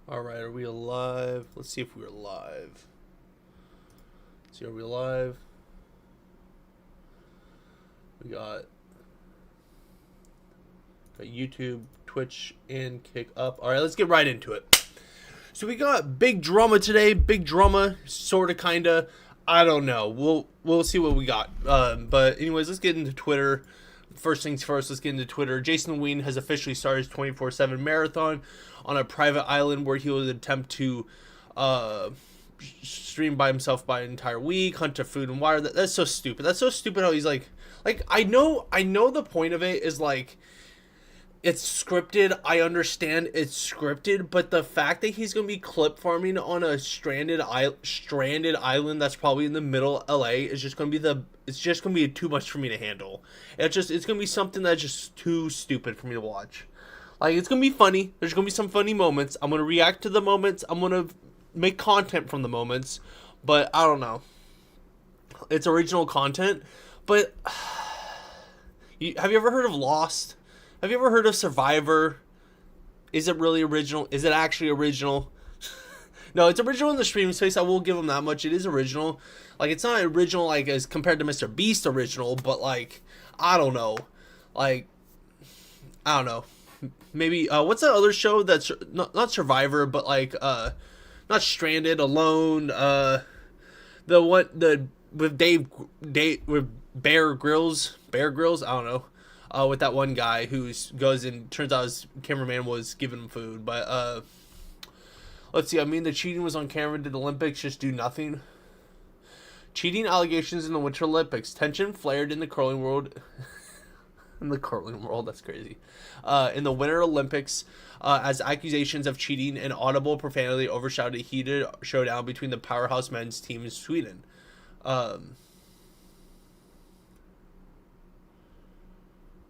All right, are we alive? Let's see if we're live. Let's see, are we live? We got YouTube, Twitch, and Kick up. All right, let's get right into it. So we got big drama today. Big drama, sorta, kinda. I don't know. We'll see what we got. But anyways, let's get into Twitter. First things first, let's get into Twitter. Jason Ween has officially started his 24/7 marathon on a private island where he will attempt to stream by himself by an entire week, hunt for food and water. That's so stupid. That's so stupid how he's like I know the point of it is like it's scripted. I understand it's scripted, but the fact that he's gonna be clip farming on a stranded island that's probably in the middle of LA is just gonna be too much for me to handle. It's gonna be something that's just too stupid for me to watch. Like, it's gonna be funny. There's gonna be some funny moments. I'm gonna react to the moments. I'm gonna make content from the moments, but I don't know. It's original content, but have you ever heard of Lost? Have you ever heard of Survivor? Is it really original? Is it actually original? No, it's original in the streaming space. I will give them that much. It is original. Like, it's not original like as compared to Mr. Beast original, but like, I don't know. Like, I don't know. Maybe what's that other show that's not Survivor, but like not Stranded, Alone. The with Dave with Bear Grylls. I don't know. With that one guy who goes and turns out his cameraman was giving him food. But let's see. I mean, the cheating was on camera. Did the Olympics just do nothing? Cheating allegations in the Winter Olympics. Tension flared in the curling world. In the curling world, that's crazy. In the Winter Olympics, as accusations of cheating and audible profanity overshadowed a heated showdown between the powerhouse men's team in Sweden.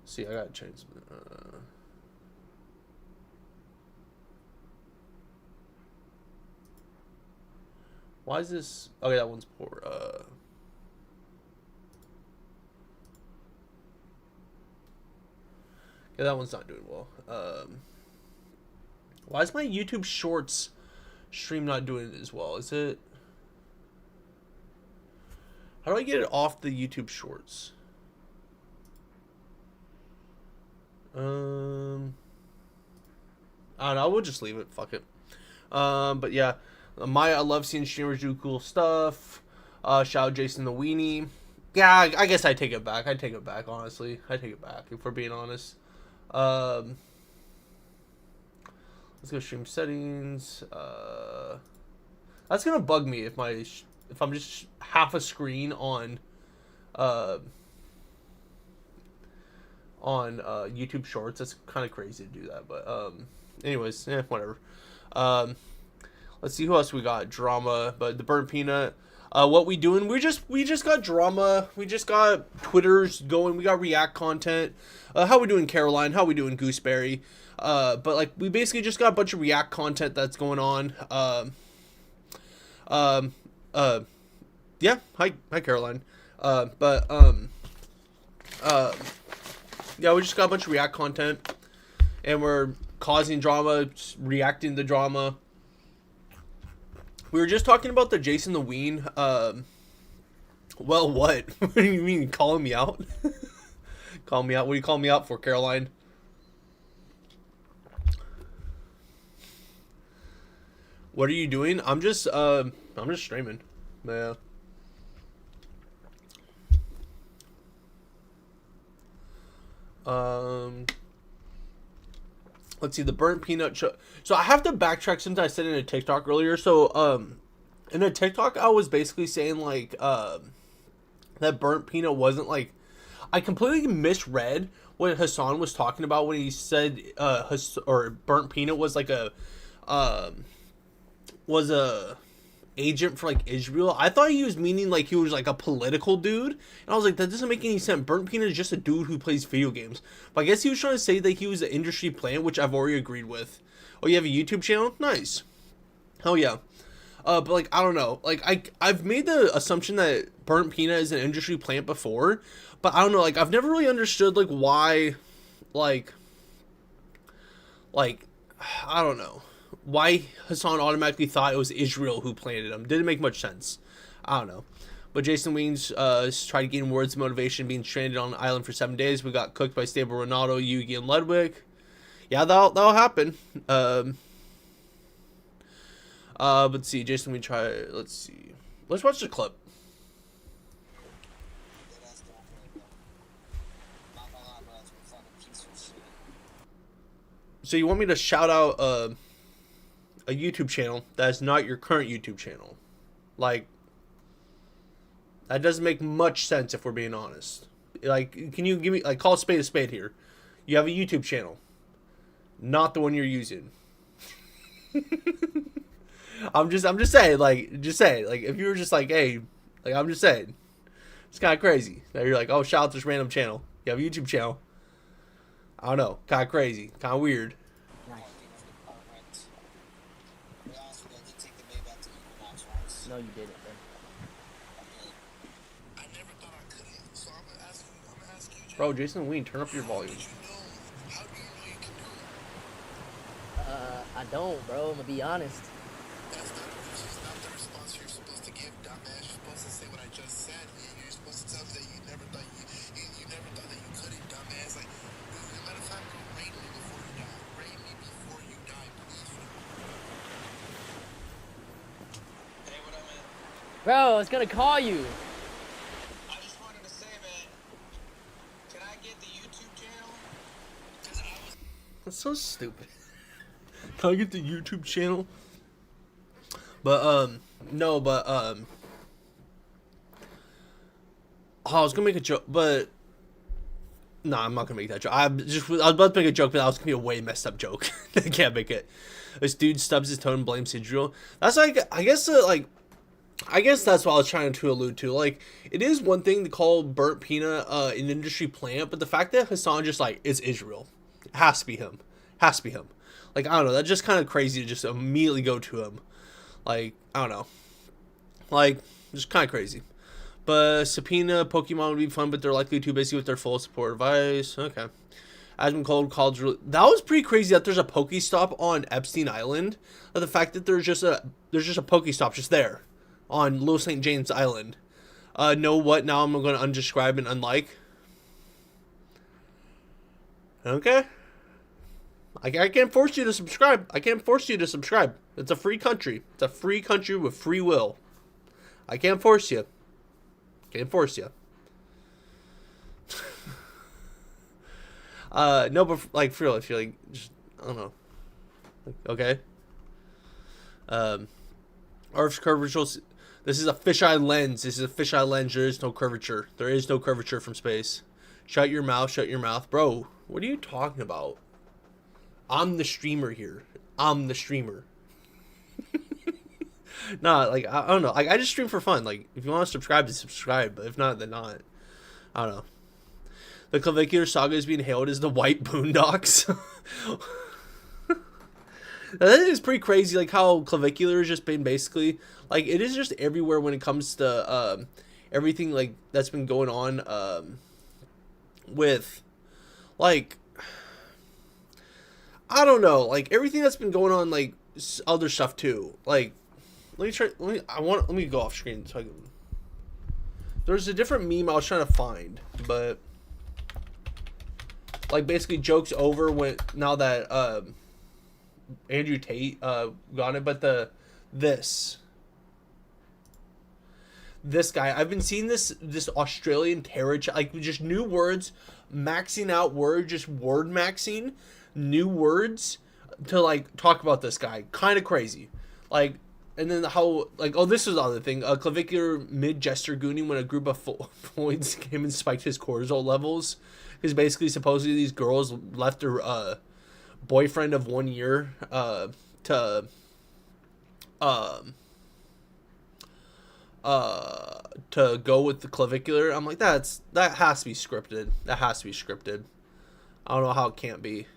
See, I gotta change something. Why is this? Okay, that one's poor. Yeah, that one's not doing well. Why is my YouTube Shorts stream not doing it as well? Is it? How do I get it off the YouTube Shorts? I don't know. We'll just leave it. Fuck it. But yeah, I love seeing streamers do cool stuff. Shout out Jason the Weenie. Yeah, I guess I take it back. Honestly. I take it back, if we're being honest. Let's go stream settings. That's gonna bug me if I'm just half a screen on YouTube Shorts. That's kind of crazy to do that, but anyways, whatever. Let's see who else we got. Drama, but the burnt peanut. What we doing? We just got drama. We just got Twitter's going. We got React content. How we doing, Caroline? How we doing, Gooseberry? But like, we basically just got a bunch of React content that's going on. Yeah. Hi, Caroline. Yeah, we just got a bunch of React content, and we're causing drama, reacting to the drama. We were just talking about the Jason the Ween. Well, what? What do you mean, calling me out? Call me out? What do you call me out for, Caroline? What are you doing? I'm just streaming. Yeah. Let's see, the burnt peanut. So I have to backtrack since I said in a TikTok earlier. So in a TikTok, I was basically saying like that burnt peanut wasn't like. I completely misread what Hassan was talking about when he said burnt peanut was like a agent for like Israel. I thought he was meaning like he was like a political dude, and I was like, that doesn't make any sense. Burnt peanut is just a dude who plays video games. But I guess he was trying to say that he was an industry plant, which I've already agreed with. Oh, you have a YouTube channel? Nice. Hell yeah. But like, I don't know. Like, I've made the assumption that burnt peanut is an industry plant before, but I don't know. Like, I've never really understood like why, like I don't know. why Hassan automatically thought it was Israel who planted him. Didn't make much sense. I don't know. But Jason Weens tried to gain words of motivation being stranded on an island for 7 days. We got cooked by stable Ronaldo, Yugi, and Ludwig. Yeah, that'll happen. Let's see. Jason Weens try. Let's see. Let's watch the clip. So you want me to shout out a YouTube channel that is not your current YouTube channel? Like, that doesn't make much sense if we're being honest. Like, can you give me, like, call a spade here? You have a YouTube channel, not the one you're using. I'm just saying, like, if you were just like, hey, like, I'm just saying, it's kind of crazy that you're like, oh, shout out this random channel. You have a YouTube channel. I don't know, kind of crazy, kind of weird. No, you didn't, bro. I never thought I couldn't, so I'm gonna ask you. Bro, Jason Ween, turn up your volume. How do you know you can do it? I don't, bro. I'm gonna be honest. That's not the response you're supposed to give, dumbass. You're supposed to say what I just said. You're supposed to tell me that you never thought that you couldn't, dumbass. Like, as a matter of fact, go rate me before you die. Rate me before you die, please. Hey, what up, man? Bro, I was gonna call you. I just wanted to say, man, can I get the YouTube channel? That's so stupid. Can I get the YouTube channel? But, no, but, oh, I was gonna make a joke, but, nah, I'm not gonna make that joke. I was about to make a joke, but that was gonna be a way messed up joke. I can't make it. This dude stubs his toe and blames Israel. That's like, I guess that's what I was trying to allude to. Like, it is one thing to call burnt peanut an industry plant, but the fact that Hassan just, like, is Israel. It has to be him. Has to be him. Like, I don't know. That's just kind of crazy to just immediately go to him. Like, I don't know. Like, just kind of crazy. But subpoena Pokemon would be fun, but they're likely too busy with their full support advice. Okay. Asmon Cold called. That was pretty crazy that there's a Pokestop on Epstein Island. But the fact that there's just a Pokestop just there on Little St. James Island. Know what? Now I'm going to unsubscribe and unlike. Okay. I can't force you to subscribe. I can't force you to subscribe. It's a free country. It's a free country with free will. I can't force you. Can't force you. No, but like for real, if you're like, just, I don't know. Like, okay. Earth's curvature. This is a fisheye lens. This is a fisheye lens. There is no curvature. There is no curvature from space. Shut your mouth. Shut your mouth, bro. What are you talking about? I'm the streamer here. I'm the streamer. Nah, like, I don't know. Like, I just stream for fun. Like, if you want to subscribe, then subscribe. But if not, then not. I don't know. The Clavicular Saga is being hailed as the White Boondocks. That is pretty crazy, like, how Clavicular has just been basically... Like, it is just everywhere when it comes to everything, like, that's been going on with, like... I don't know, like, everything that's been going on, like, other stuff, too. Like, let me go off screen so I can... There's a different meme I was trying to find, but... Like, basically, joke's over when, now that, Andrew Tate, got it, but this guy, I've been seeing this Australian terror, like, just new words, maxing out words, just word maxing, new words to, like, talk about this guy. Kind of crazy. Like, and then how, like, oh, this was the other thing. Clavicular mid-gesture gooning when a group of Floyds came and spiked his cortisol levels. Because basically, supposedly, these girls left their boyfriend of 1 year to go with the Clavicular. I'm like, that has to be scripted. That has to be scripted. I don't know how it can't be.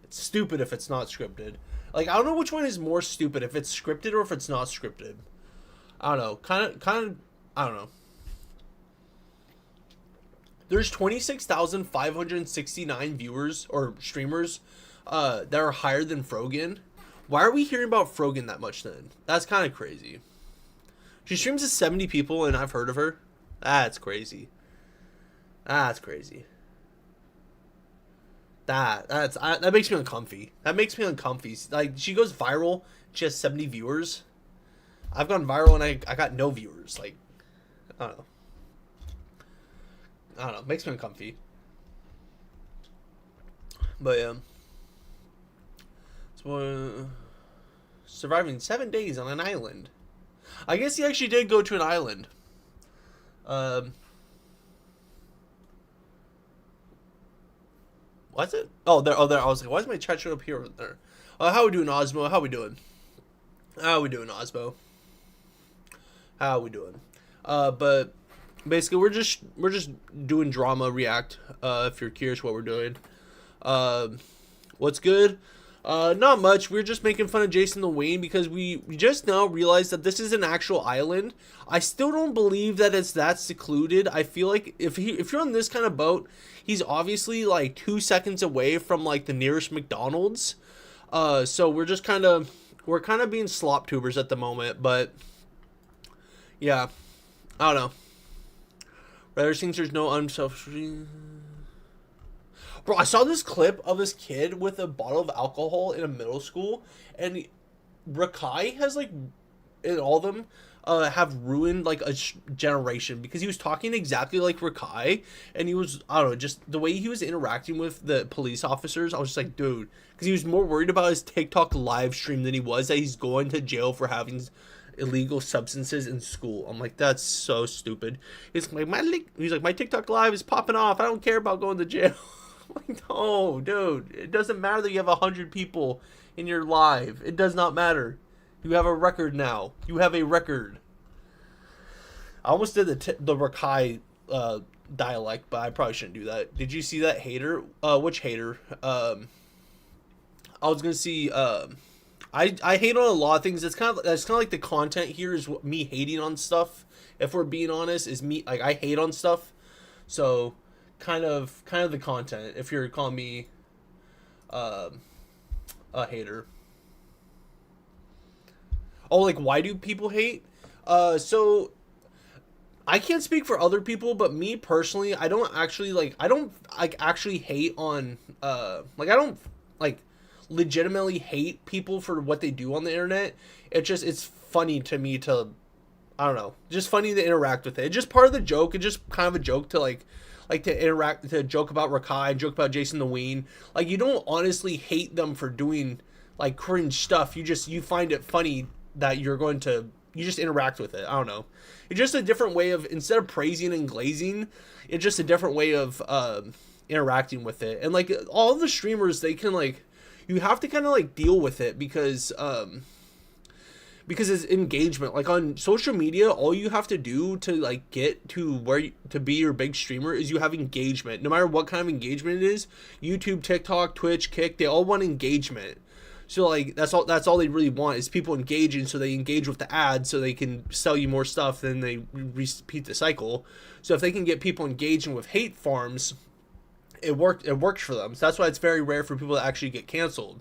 It's stupid if it's not scripted. Like, I don't know which one is more stupid, if it's scripted or if it's not scripted. I don't know. Kind of, I don't know. There's 26,569 viewers or streamers that are higher than Frogan. Why are we hearing about Frogan that much then? That's kind of crazy. She streams to 70 people and I've heard of her. That's crazy. That's crazy. That makes me uncomfy. That makes me uncomfy. Like, she goes viral, she has 70 viewers. I've gone viral and I got no viewers. Like, I don't know. It makes me uncomfy. But yeah. So, surviving 7 days on an island. I guess he actually did go to an island. What's it? Oh, there. I was like, why is my chat showing up here? There. How we doing, Osmo? How we doing? Osmo? How we doing? But basically, we're just doing drama react. If you're curious what we're doing. What's good? Not much. We're just making fun of Jason the Wayne because we just now realized that this is an actual island. I still don't believe that it's that secluded. I feel like if you're on this kind of boat, he's obviously like 2 seconds away from like the nearest McDonald's. So we're kind of being slop tubers at the moment, but yeah, I don't know. Rather thinks there's no unselfish. Bro, I saw this clip of this kid with a bottle of alcohol in a middle school, and Rakai has like, and all of them have ruined like a generation because he was talking exactly like Rakai, and he was, I don't know, just the way he was interacting with the police officers. I was just like, dude, because he was more worried about his TikTok live stream than he was that he's going to jail for having illegal substances in school. I'm like, that's so stupid. He's like, my TikTok live is popping off. I don't care about going to jail. Like, no, dude, it doesn't matter that you have 100 people in your live. It does not matter. You have a record now. You have a record. I almost did the Rakai dialect, but I probably shouldn't do that. Did you see that hater? Which hater? I was gonna see. I hate on a lot of things. That's kind of like the content here is me hating on stuff. If we're being honest, is me like I hate on stuff. So. Kind of the content if you're calling me a hater. Oh, like, why do people hate? So I can't speak for other people, but me personally, I don't actually hate on I don't like legitimately hate people for what they do on the internet. It's funny to me to, I don't know, just funny to interact with it. It's just part of the joke. It's just kind of a joke to like to interact, to joke about Rakai, joke about Jason the Wayne. Like, you don't honestly hate them for doing like cringe stuff. You find it funny that you just interact with it. I don't know. It's just a different way of, instead of praising and glazing, it's just a different way of interacting with it. And like all the streamers, they can like, you have to kind of like deal with it because it's engagement. Like on social media, all you have to do to like get to to be your big streamer is you have engagement. No matter what kind of engagement it is, YouTube, TikTok, Twitch, Kick, they all want engagement. So like that's all they really want is people engaging, so they engage with the ads so they can sell you more stuff, then they repeat the cycle. So if they can get people engaging with hate farms, it works for them. So that's why it's very rare for people to actually get canceled.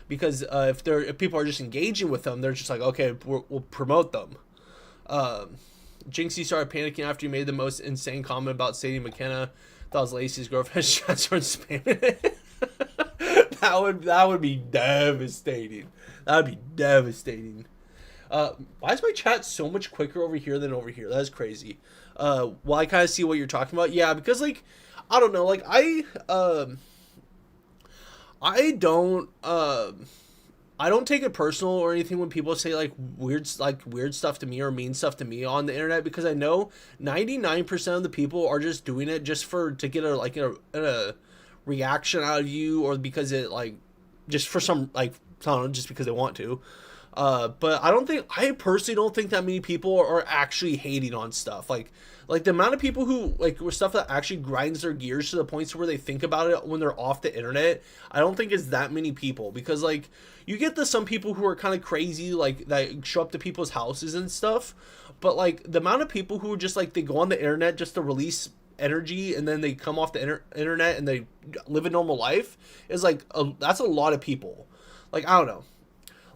Because if people are just engaging with them, they're just like, okay, we'll promote them. Jinxie started panicking after you made the most insane comment about Sadie McKenna. Thought it was Lacey's girlfriend. She started spamming it. That would be devastating. That would be devastating. Why is my chat so much quicker over here than over here? That's crazy. Well, I kind of see what you're talking about. Yeah, because like, I don't know, like I don't take it personal or anything when people say like weird stuff to me or mean stuff to me on the internet, because I know 99% of the people are just doing it just to get a reaction out of you, or because it like just for some like, I don't know, just because they want to. But I personally don't think that many people are actually hating on stuff. Like the amount of people who like with stuff that actually grinds their gears to the points where they think about it when they're off the internet, I don't think it's that many people. Because like you get some people who are kind of crazy, like that show up to people's houses and stuff. But like the amount of people who just like, they go on the internet just to release energy and then they come off the internet and they live a normal life is like that's a lot of people. Like, I don't know.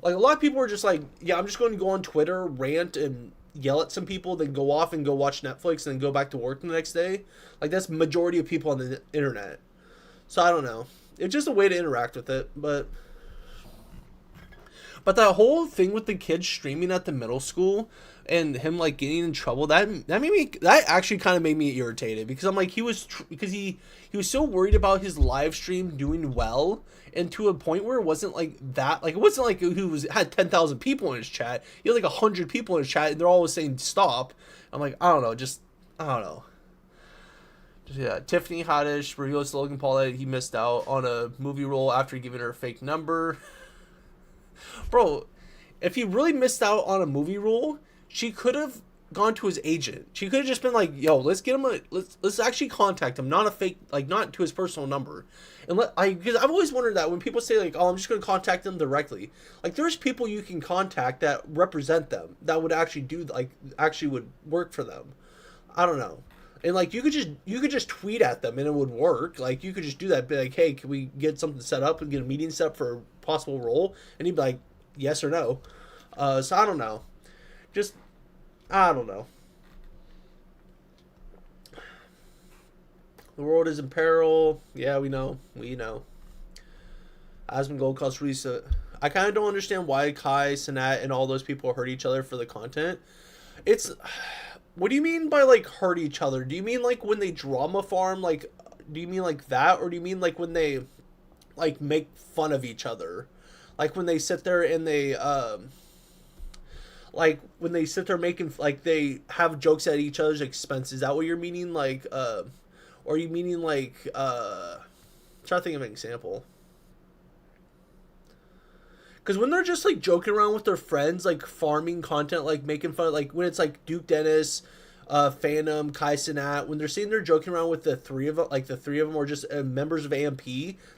Like, a lot of people are just like, yeah, I'm just going to go on Twitter, rant, and yell at some people, then go off and go watch Netflix, and then go back to work the next day. Like, that's majority of people on the internet. So, I don't know. It's just a way to interact with it, but that whole thing with the kids streaming at the middle school and him like getting in trouble, that actually kind of made me irritated, because I'm like, he was so worried about his live stream doing well, and to a point where it wasn't like that, like it wasn't like he had 10,000 people in his chat. He had like 100 people in his chat, and they're always saying stop. I'm like, I don't know. Yeah, Tiffany Haddish reveals to Logan Paul that he missed out on a movie role after giving her a fake number. Bro, if he really missed out on a movie role, she could have gone to his agent. She could have just been like, "Yo, let's get him let's actually contact him, not a fake, like, not to his personal number." And because I've always wondered that when people say like, "Oh, I'm just going to contact them directly." Like, there's people you can contact that represent them, that would actually actually would work for them. I don't know. And like, you could just tweet at them and it would work. Like, you could just do that, be like, "Hey, can we get something set up and get a meeting set up for a possible role?" And he'd be like, "Yes or no." So I don't know. I don't know. The world is in peril. Yeah, we know. Asmongold Costa Rica. I kind of don't understand why Kai, Sinat, and all those people hurt each other for the content. What do you mean by like hurt each other? Do you mean like when they drama farm? Like, do you mean like that, or do you mean like when they like make fun of each other? Like when they sit there and they like when they sit there making, like, they have jokes at each other's expense. Is that what you're meaning? Like, or are you meaning like I'm trying to think of an example. Because when they're just like joking around with their friends, like farming content, like making fun, like when it's like Duke Dennis, Phantom, Kai Cenat, when they're sitting there joking around with the three of them, or just members of AMP,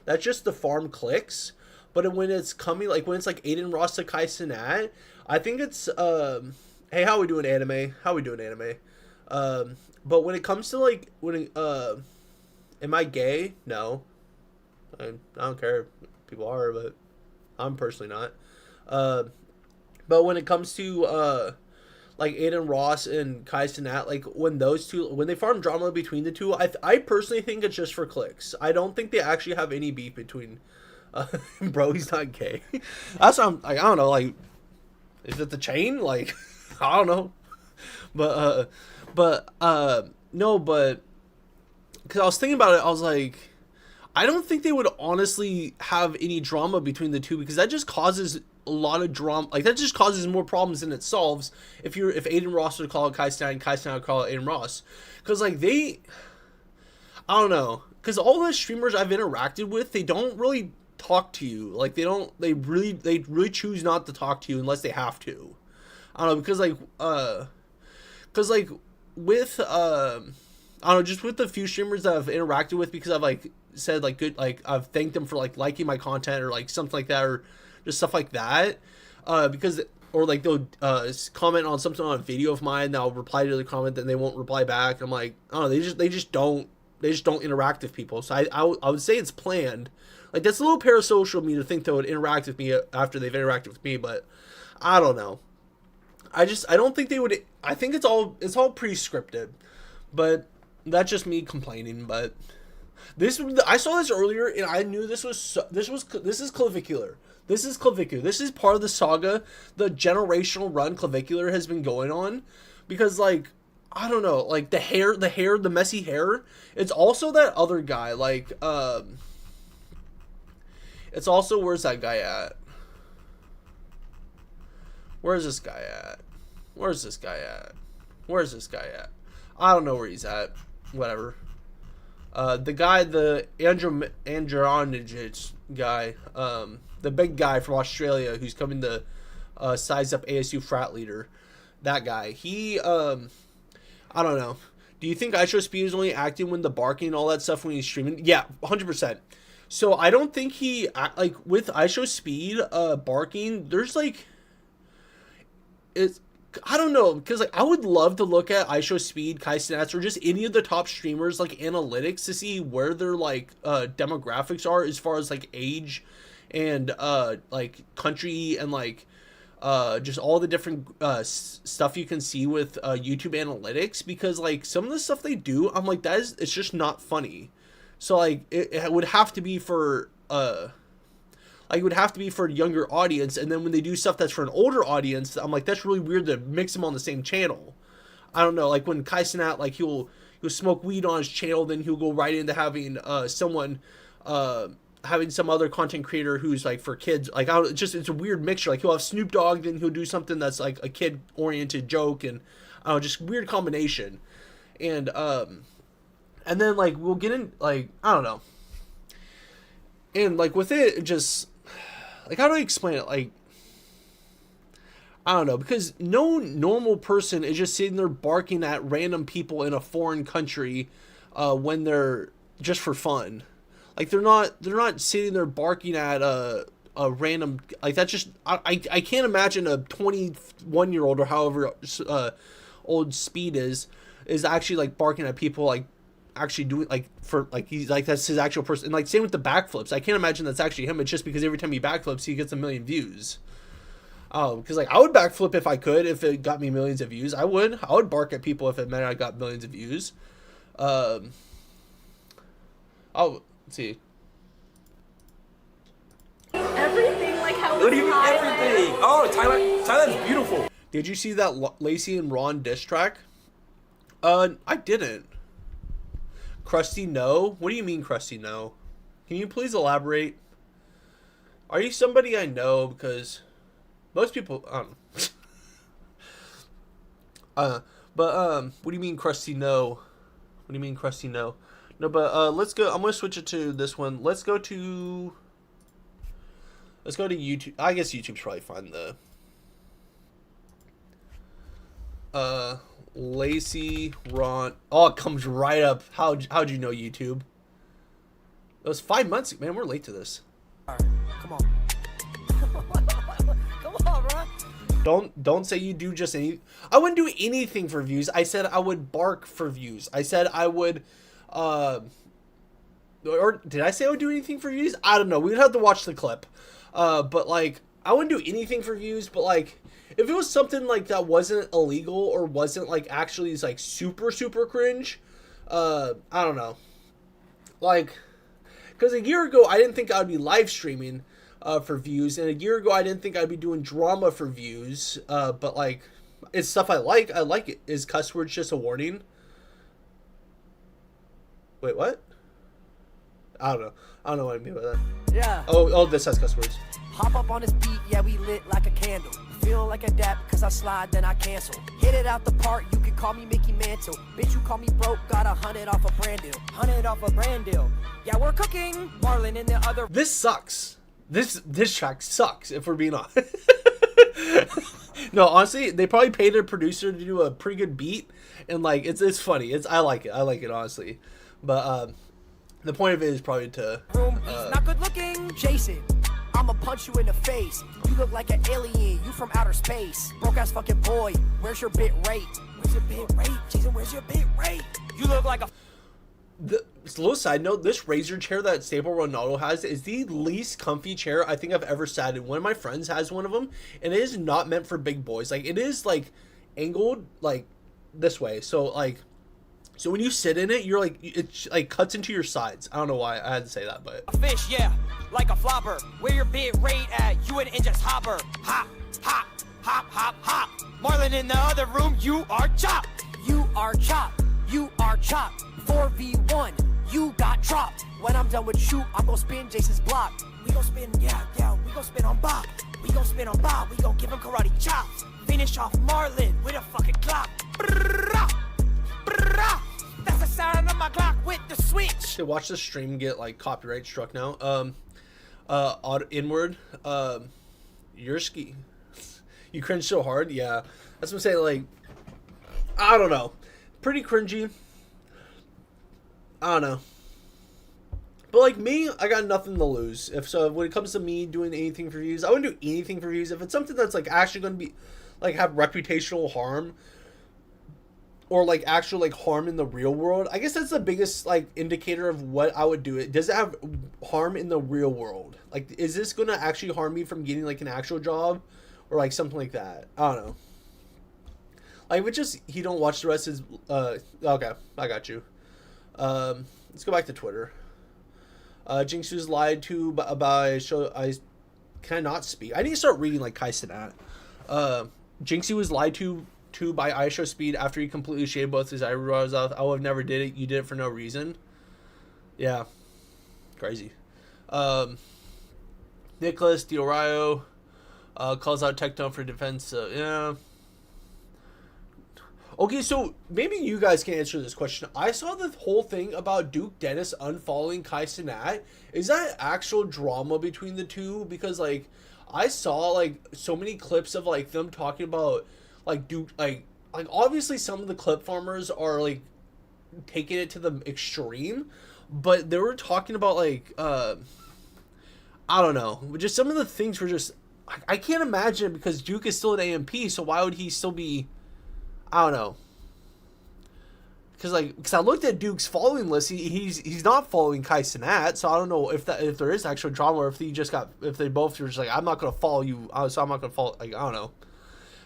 that's just the farm clicks. But when it's coming, like when it's like Aiden Ross to Kai Cenat, I think it's hey, how we doing, anime? But when it comes to like am I gay? No, I don't care if people are, but I'm personally not. But when it comes to like Aiden Ross and Kai Cenat, like when they farm drama between the two, I personally think it's just for clicks. I don't think they actually have any beef between. Bro, he's not gay. That's what I'm like. I don't know. Like, is it the chain? Like, I don't know. But no, but because I was thinking about it, I was like, I don't think they would honestly have any drama between the two, because that just causes a lot of drama. Like, that just causes more problems than it solves. If Aiden Ross would call it Kai Cenat, and Kai Cenat would call it Aiden Ross, because like I don't know. Because all the streamers I've interacted with, they don't really talk to you. Like, they really choose not to talk to you unless they have to. I don't know, because like with I don't know, just with the few streamers that I've interacted with, because I've like said like good, like I've thanked them for like liking my content or like something like that, or just stuff like that, because, or like they'll comment on something on a video of mine, and I'll reply to the comment, then they won't reply back. I'm like, I don't know, they just don't interact with people. So I would say it's planned. Like, that's a little parasocial of me to think they would interact with me after they've interacted with me, but I don't know. I don't think they would. I think it's all pre-scripted, but that's just me complaining. But I saw this earlier, and I knew this is clavicular. This is clavicular. This is part of the saga. The generational run clavicular has been going on, because like, I don't know, like the messy hair. It's also that other guy, like it's also, where's that guy at? Where's this guy at? I don't know where he's at. Whatever. The guy, the Andronage guy, the big guy from Australia who's coming to size up ASU frat leader. That guy. He, I don't know. Do you think ISO Speed is only acting when the barking and all that stuff when he's streaming? Yeah, 100%. So I don't think he, like, with ISO Speed barking, there's like, I don't know, because like I would love to look at iShowSpeed, Kai Cenats, or just any of the top streamers like analytics to see where their like demographics are as far as like age and like country and like just all the different stuff you can see with YouTube analytics, because like some of the stuff they do, I'm like, it's just not funny. So like it would have to be for like it would have to be for a younger audience, and then when they do stuff that's for an older audience, I'm like, that's really weird to mix them on the same channel. I don't know, like when Kai Cenat, like he'll smoke weed on his channel, then he'll go right into having someone having some other content creator who's like for kids. Like it's a weird mixture. Like he'll have Snoop Dogg, then he'll do something that's like a kid oriented joke, and I don't know, just weird combination. And then like we'll get in, like, I don't know. And like with it just like, how do I explain it? Like, I don't know, because no normal person is just sitting there barking at random people in a foreign country when they're just for fun. Like they're not sitting there barking at a random, like that's just I can't imagine a 21-year-old or however old Speed is actually like barking at people, like actually doing like for like he's like that's his actual person. And like same with the backflips, I can't imagine that's actually him. It's just because every time he backflips he gets 1 million views. Because like I would backflip if I could, if it got me millions of views. I would bark at people if it meant I got millions of views. Oh, let's see. Everything, like how What do you mean Thailand. everything? Oh, Thailand's beautiful. Did you see that Lacey and Ron diss track? I didn't. Krusty, no? What do you mean, Krusty, no? Can you please elaborate? Are you somebody I know? Because most people, I don't know. What do you mean, Krusty, no? What do you mean, Krusty, no? No, but let's go. I'm gonna switch it to this one. Let's go to YouTube. I guess YouTube's probably fine. Lacey, Ron. Oh, it comes right up. How'd you know YouTube? It was 5 months, man. We're late to this. Come on. Come on, bro. Don't say you do just any. I wouldn't do anything for views. I said I would bark for views. I said I would. Or did I say I would do anything for views? I don't know. We would have to watch the clip. But like, I wouldn't do anything for views. But like, if it was something like that wasn't illegal or wasn't like actually like super cringe, I don't know. Like, because a year ago I didn't think I'd be live streaming for views, and a year ago I didn't think I'd be doing drama for views. But like, it's stuff I like. I like it. Is cuss words just a warning? Wait, what? I don't know what I mean by that. Yeah. Oh, this has cuss words. Hop up on this beat, yeah, we lit like a candle. Feel like a dap, cause I slide, then I cancel. Hit it out the park, you can call me Mickey Mantle. Bitch, you call me broke, got 100 off a brand deal. 100 off a brand deal. Yeah, we're cooking. Marlon in the other. This sucks. This track sucks, if we're being honest. No, honestly, they probably paid a producer to do a pretty good beat, and like it's funny. I like it honestly. But the point of it is probably to not good looking. Jason, I'ma punch you in the face. You look like an alien, you from outer space. Broke ass fucking boy, where's your bit rate? Where's your bit rate? Jason, where's your bit rate? You look like a. Little side note, this Razer chair that Stable Ronaldo has is the least comfy chair I think I've ever sat in. One of my friends has one of them, and it is not meant for big boys. Like, it is like angled like this way, so when you sit in it, you're like, it like cuts into your sides. I don't know why I had to say that, but A fish, yeah, like a flopper. Where your bit rate at? You an inch just hopper. Hop, hop, hop, hop, hop. Marlon in the other room, you are chopped. You are chopped. You are chopped. 4v1, you got dropped. When I'm done with you, I'm gonna spin Jason's block. We gon' spin, yeah, we gon' spin on Bob. We gon' spin on Bob, we gon' give him karate chops. Finish off Marlon with a fucking clock. Brrrah, brrrah. That's the sound of my clock with the switch. to watch the stream get like copyright struck now. Inward, your ski. You cringe so hard, yeah. That's what I'm saying. Like, I don't know, pretty cringy. I don't know. But like me, I got nothing to lose. When it comes to me doing anything for views, I wouldn't do anything for views. If it's something that's like actually going to be like have reputational harm or like actual like harm in the real world. I guess that's the biggest like indicator of what I would do. It does it have harm in the real world? Like, is this gonna actually harm me from getting like an actual job or like something like that? I don't know. Like, if it's just he don't watch the rest of his okay, I got you. Let's go back to Twitter. Jinx was lied to by show. I cannot speak. I need to start reading like Kai Cenat. Jinxie was lied to by iShow Speed after he completely shaved both his eyebrows off. I would have never did it. You did it for no reason. Yeah, crazy. Nicholas Diorio calls out Tectone for defense. Yeah. Okay, so maybe you guys can answer this question. I saw the whole thing about Duke Dennis unfollowing Kai Cenat. Is that actual drama between the two? Because like I saw like so many clips of like them talking about like Duke like obviously some of the clip farmers are like taking it to the extreme, but they were talking about like I don't know, just some of the things were just I can't imagine because Duke is still an AMP, so why would he still be? I don't know. Because I looked at Duke's following list, he's not following Kai Cenat, so I don't know if there is actual drama or if they both were just like, I'm not gonna follow you, so I'm not gonna follow. Like, I don't know,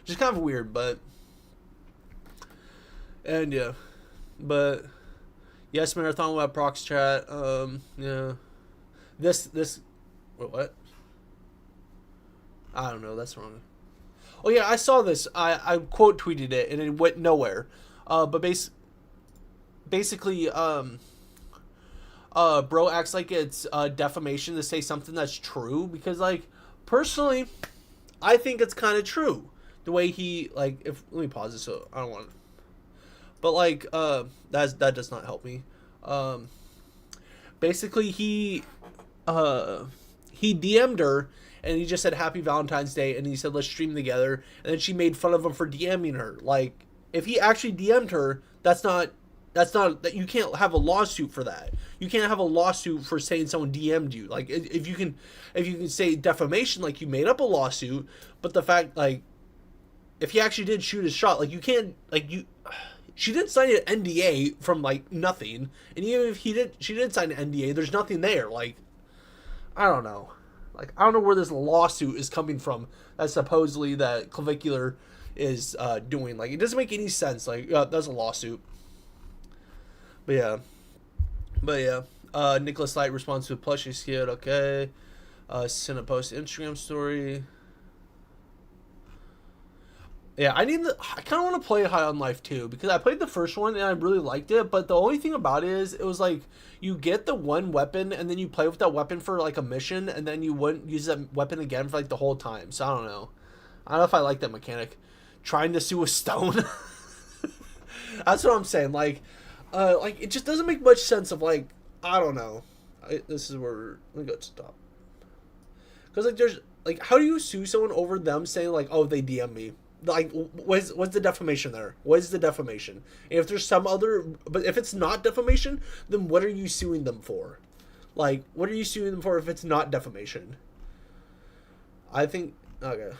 just kind of weird, but and yeah, but yes, Marathon Web Prox chat, yeah, this what? I don't know, that's wrong. Oh yeah, I saw this. I quote tweeted it and it went nowhere. But basically, bro acts like it's defamation to say something that's true because, like, personally, I think it's kind of true. The way he let me pause this so I don't want. But like, that does not help me. Basically, he DM'd her. And he just said Happy Valentine's Day, and he said let's stream together. And then she made fun of him for DMing her. Like, if he actually DM'd her, that's not that you can't have a lawsuit for that. You can't have a lawsuit for saying someone DM'd you. Like, if you can say defamation, like you made up a lawsuit, but the fact like if he actually did shoot his shot, like you can't she didn't sign an NDA from like nothing, and even if she did sign an NDA, there's nothing there. Like, I don't know. Like, I don't know where this lawsuit is coming from that supposedly that Clavicular is doing. Like, it doesn't make any sense. Like, that's a lawsuit. But yeah. Nicholas Light responds to a plushie skit. Okay. Send a post Instagram story. Yeah, I kind of want to play High on Life 2 because I played the first one and I really liked it, but the only thing about it is it was like you get the one weapon and then you play with that weapon for like a mission and then you wouldn't use that weapon again for like the whole time. So I don't know. I don't know if I like that mechanic. Trying to sue a stone. That's what I'm saying. Like it just doesn't make much sense of like, I don't know. This is where, let me go stop. Because like there's, like how do you sue someone over them saying like, oh, they DM me? Like, what's the defamation there? What is the defamation? And if there's some other, but if it's not defamation, then what are you suing them for? Like, what are you suing them for if it's not defamation? I think okay.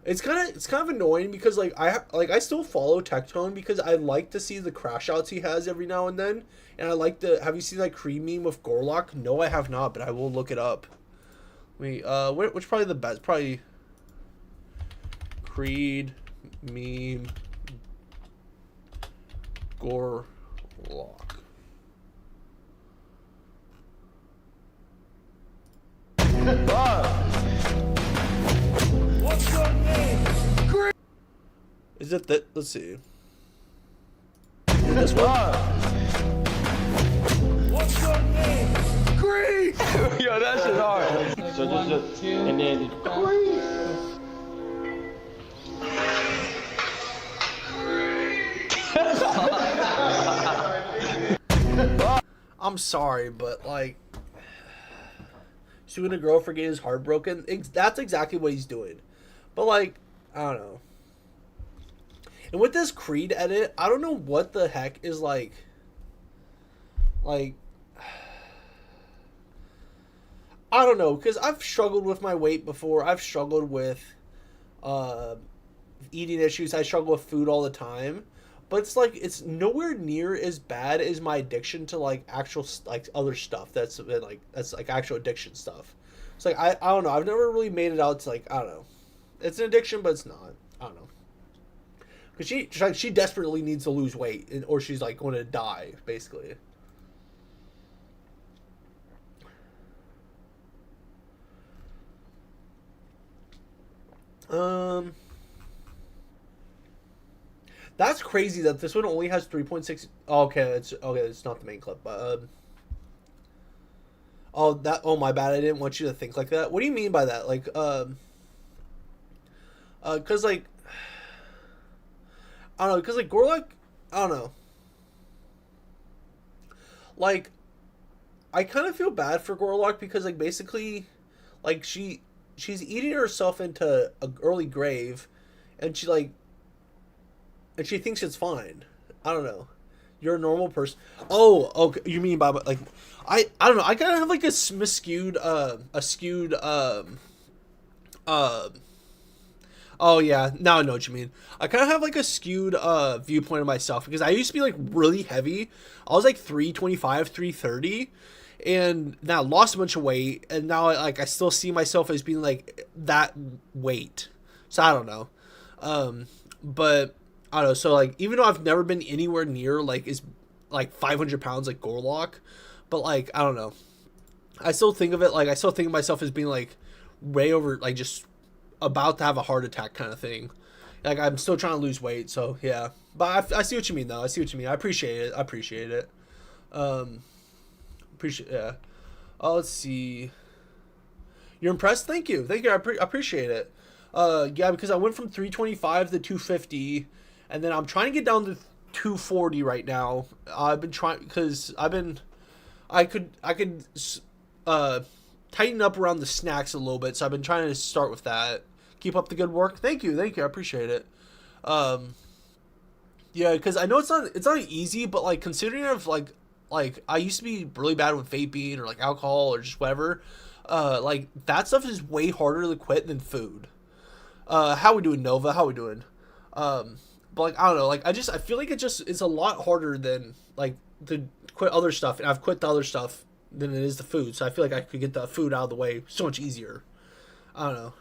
It's kind of annoying because like I still follow Tectone because I like to see the crash outs he has every now and then, and I like the. Have you seen that Creed meme with Gorlock? No, I have not, but I will look it up. Wait, which probably the best? Probably. Creed meme Gorlock. What's your name? Creed. Is it that? Let's see. This one. What's your name? Creed. Yo, that shit hard. So just and then Creed. I'm sorry, but like suing a girl for getting his heart broken, that's exactly what he's doing. But like, I don't know. And with this Creed edit, I don't know what the heck is like I don't know, because I've struggled with my weight before. I've struggled with uh, eating issues. I struggle with food all the time. But it's like it's nowhere near as bad as my addiction to like actual like other stuff that's like actual addiction stuff. It's like I don't know. I've never really made it out to like I don't know. It's an addiction, but it's not. I don't know. Because she desperately needs to lose weight, or she's like going to die, basically. That's crazy that this one only has 3.6. Oh, okay, it's not the main clip, but oh my bad. I didn't want you to think like that. What do you mean by that? Like cuz like I don't know, cuz like Gorlock, I don't know. Like I kind of feel bad for Gorlock because like basically like she's eating herself into an early grave, and she thinks it's fine. I don't know. You're a normal person. Oh, okay. You mean by like, I don't know. I kind of have like a skewed. Oh yeah. Now I know what you mean. I kind of have like a skewed viewpoint of myself because I used to be like really heavy. I was like 325, 330, and now I lost a bunch of weight, and now I still see myself as being like that weight. So I don't know. But I don't know. So like, even though I've never been anywhere near like is like 500 pounds like Gorlock, but like I don't know. I still think of it like I still think of myself as being like way over, like just about to have a heart attack kind of thing. Like I'm still trying to lose weight, so yeah. But I see what you mean though. I see what you mean. I appreciate it. Yeah. Oh, let's see. You're impressed? Thank you. I appreciate it. Yeah, because I went from 325 to 250. And then I'm trying to get down to 240 right now. I've been trying because I could tighten up around the snacks a little bit. So I've been trying to start with that. Keep up the good work. Thank you. I appreciate it. Yeah, because I know it's not easy, but like considering of like I used to be really bad with vaping or like alcohol or just whatever. Like that stuff is way harder to quit than food. How we doing, Nova? How we doing? But like I don't know, like I feel like it's a lot harder than like to quit other stuff, and I've quit the other stuff than it is the food. So I feel like I could get the food out of the way so much easier. I don't know.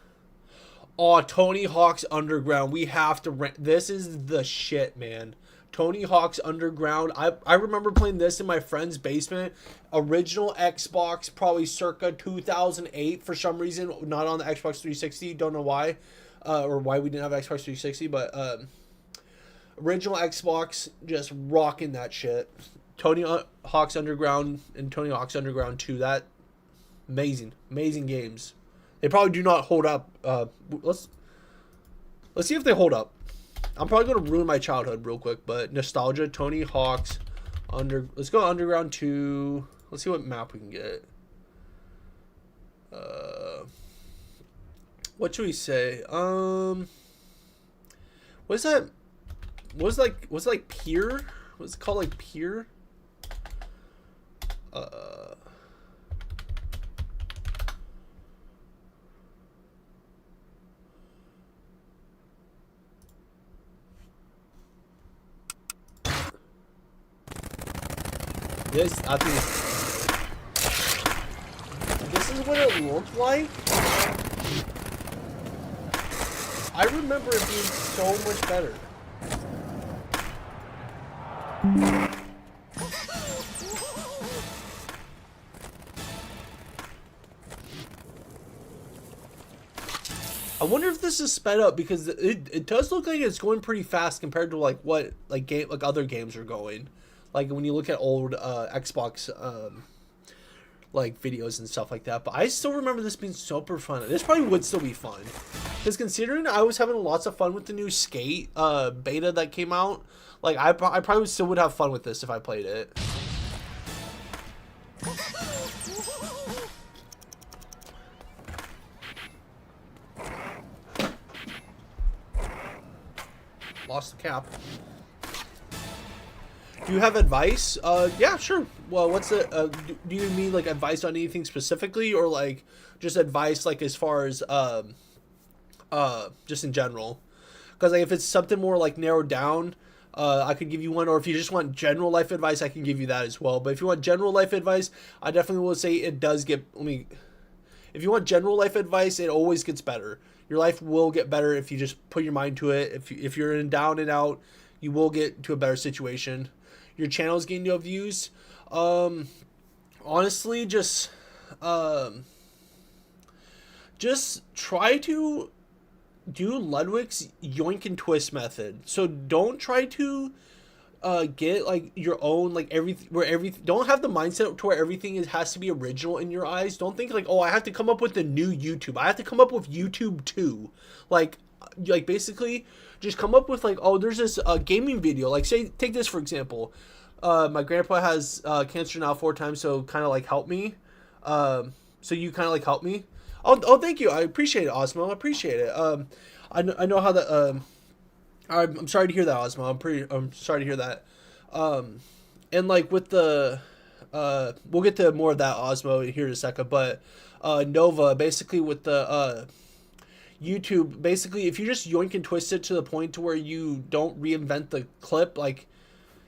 Oh, Tony Hawk's Underground. We have to rent. This is the shit, man. Tony Hawk's Underground. I remember playing this in my friend's basement. Original Xbox, probably circa 2008 for some reason. Not on the Xbox 360. Don't know why. Or why we didn't have Xbox 360, but original Xbox, just rocking that shit. Tony Hawk's Underground and Tony Hawk's Underground 2, that amazing games. They probably do not hold up. Let's see if they hold up. I'm probably gonna ruin my childhood real quick, but nostalgia. Tony Hawk's Let's go Underground 2. Let's see what map we can get. What should we say? What's that? What's like Pier? What's it called, like Pier? I think this is what it looked like. I remember it being so much better. I wonder if this is sped up because it does look like it's going pretty fast compared to like what like other games are going. Like when you look at old Xbox like videos and stuff like that. But I still remember this being super fun. This probably would still be fun. Because considering I was having lots of fun with the new Skate beta that came out, like I probably still would have fun with this if I played it. Lost the cap. Do you have advice? Yeah, sure. Well, what's the, do you mean like advice on anything specifically, or like just advice like as far as, just in general. Because like if it's something more like narrowed down, I could give you one. Or if you just want general life advice, I can give you that as well. But if you want general life advice, I definitely will say it does get. If you want general life advice, it always gets better. Your life will get better if you just put your mind to it. If you're in down and out, you will get to a better situation. Your channel's getting no views. Honestly, just try to do Ludwig's yoink and twist method. So don't try to get like your own like everything. Don't have the mindset to where everything has to be original in your eyes. Don't think like, oh, I have to come up with the new YouTube. I have to come up with YouTube 2. Like basically just come up with like, oh, there's this gaming video. Like say take this for example. My grandpa has cancer now 4 times, so kind of like help me. So you kind of like help me. Oh, thank you. I appreciate it, Osmo. I appreciate it. I know how that. I'm sorry to hear that, Osmo. I'm sorry to hear that. And like with the, we'll get to more of that, Osmo, here in a second. But Nova, basically with the YouTube, basically if you just yoink and twist it to the point to where you don't reinvent the clip, like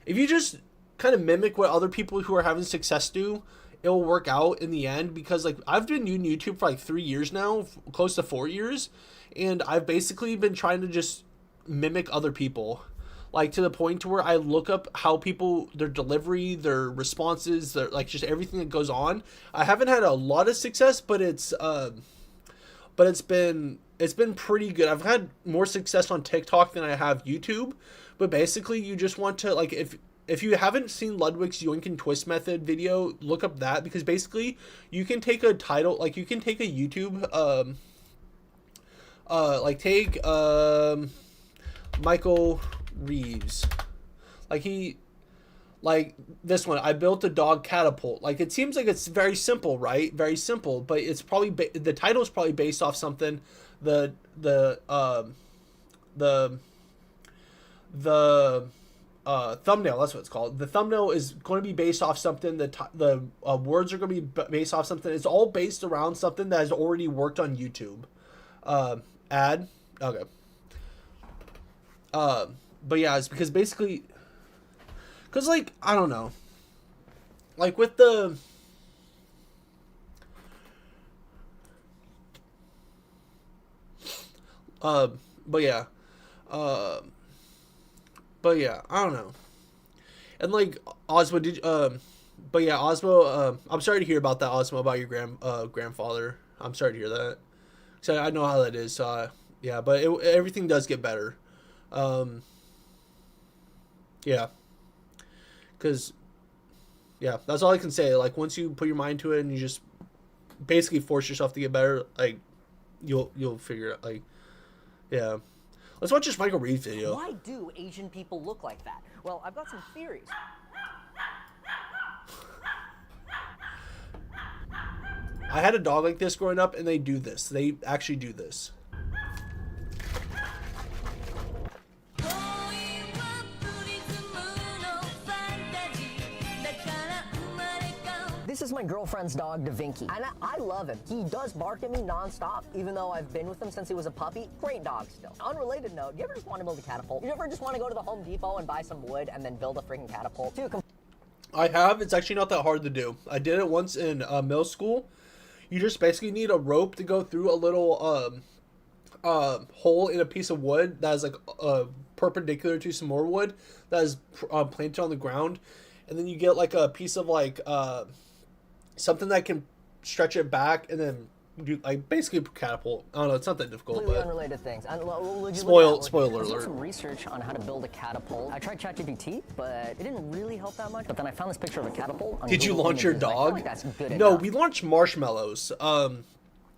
if you just kind of mimic what other people who are having success do, it'll work out in the end. Because like I've been doing YouTube for like 3 years now, close to 4 years, and I've basically been trying to just mimic other people, like to the point to where I look up how people, their delivery, their responses, their like just everything that goes on. I haven't had a lot of success, but it's been pretty good. I've had more success on TikTok than I have YouTube. But basically you just want to like, if you haven't seen Ludwig's yoink and twist method video, look up that, because basically you can take a title, like you can take a YouTube, like take, Michael Reeves, like this one, I built a dog catapult. Like it seems like it's very simple, right? Very simple, but it's probably, the title is probably based off something, the thumbnail, that's what it's called. The thumbnail is going to be based off something. The words are going to be based off something. It's all based around something that has already worked on YouTube. Ad. Okay. But yeah, it's because basically, because like, I don't know, like with the, but yeah, I don't know. And like Osmo, but yeah, Osmo, I'm sorry to hear about that, Osmo, about your grandfather. I'm sorry to hear that. So I know how that is. So yeah, but everything does get better. Yeah. Cause yeah, that's all I can say. Like once you put your mind to it and you just basically force yourself to get better, like you'll figure it out. Like, yeah. Let's watch this Michael Reeves video. Why do Asian people look like that? Well, I've got some theories. I had a dog like this growing up, and they do this. They actually do this. This is my girlfriend's dog, Da Vinci, and I love him. He does bark at me nonstop, even though I've been with him since he was a puppy. Great dog still. Unrelated note, you ever just want to build a catapult? You ever just want to go to the Home Depot and buy some wood and then build a freaking catapult? I have. It's actually not that hard to do. I did it once in middle school. You just basically need a rope to go through a little hole in a piece of wood that is like perpendicular to some more wood that is planted on the ground, and then you get like a piece of like something that can stretch it back and then do like basically catapult. I don't know, it's not that difficult. Completely but unrelated things. Spoiler I did alert. some research on how to build a catapult. I tried ChatGPT, but it didn't really help that much. But then I found this picture of a catapult. On Did you Google launch your Images, and I feel dog? like that's good No, enough. we launched marshmallows. And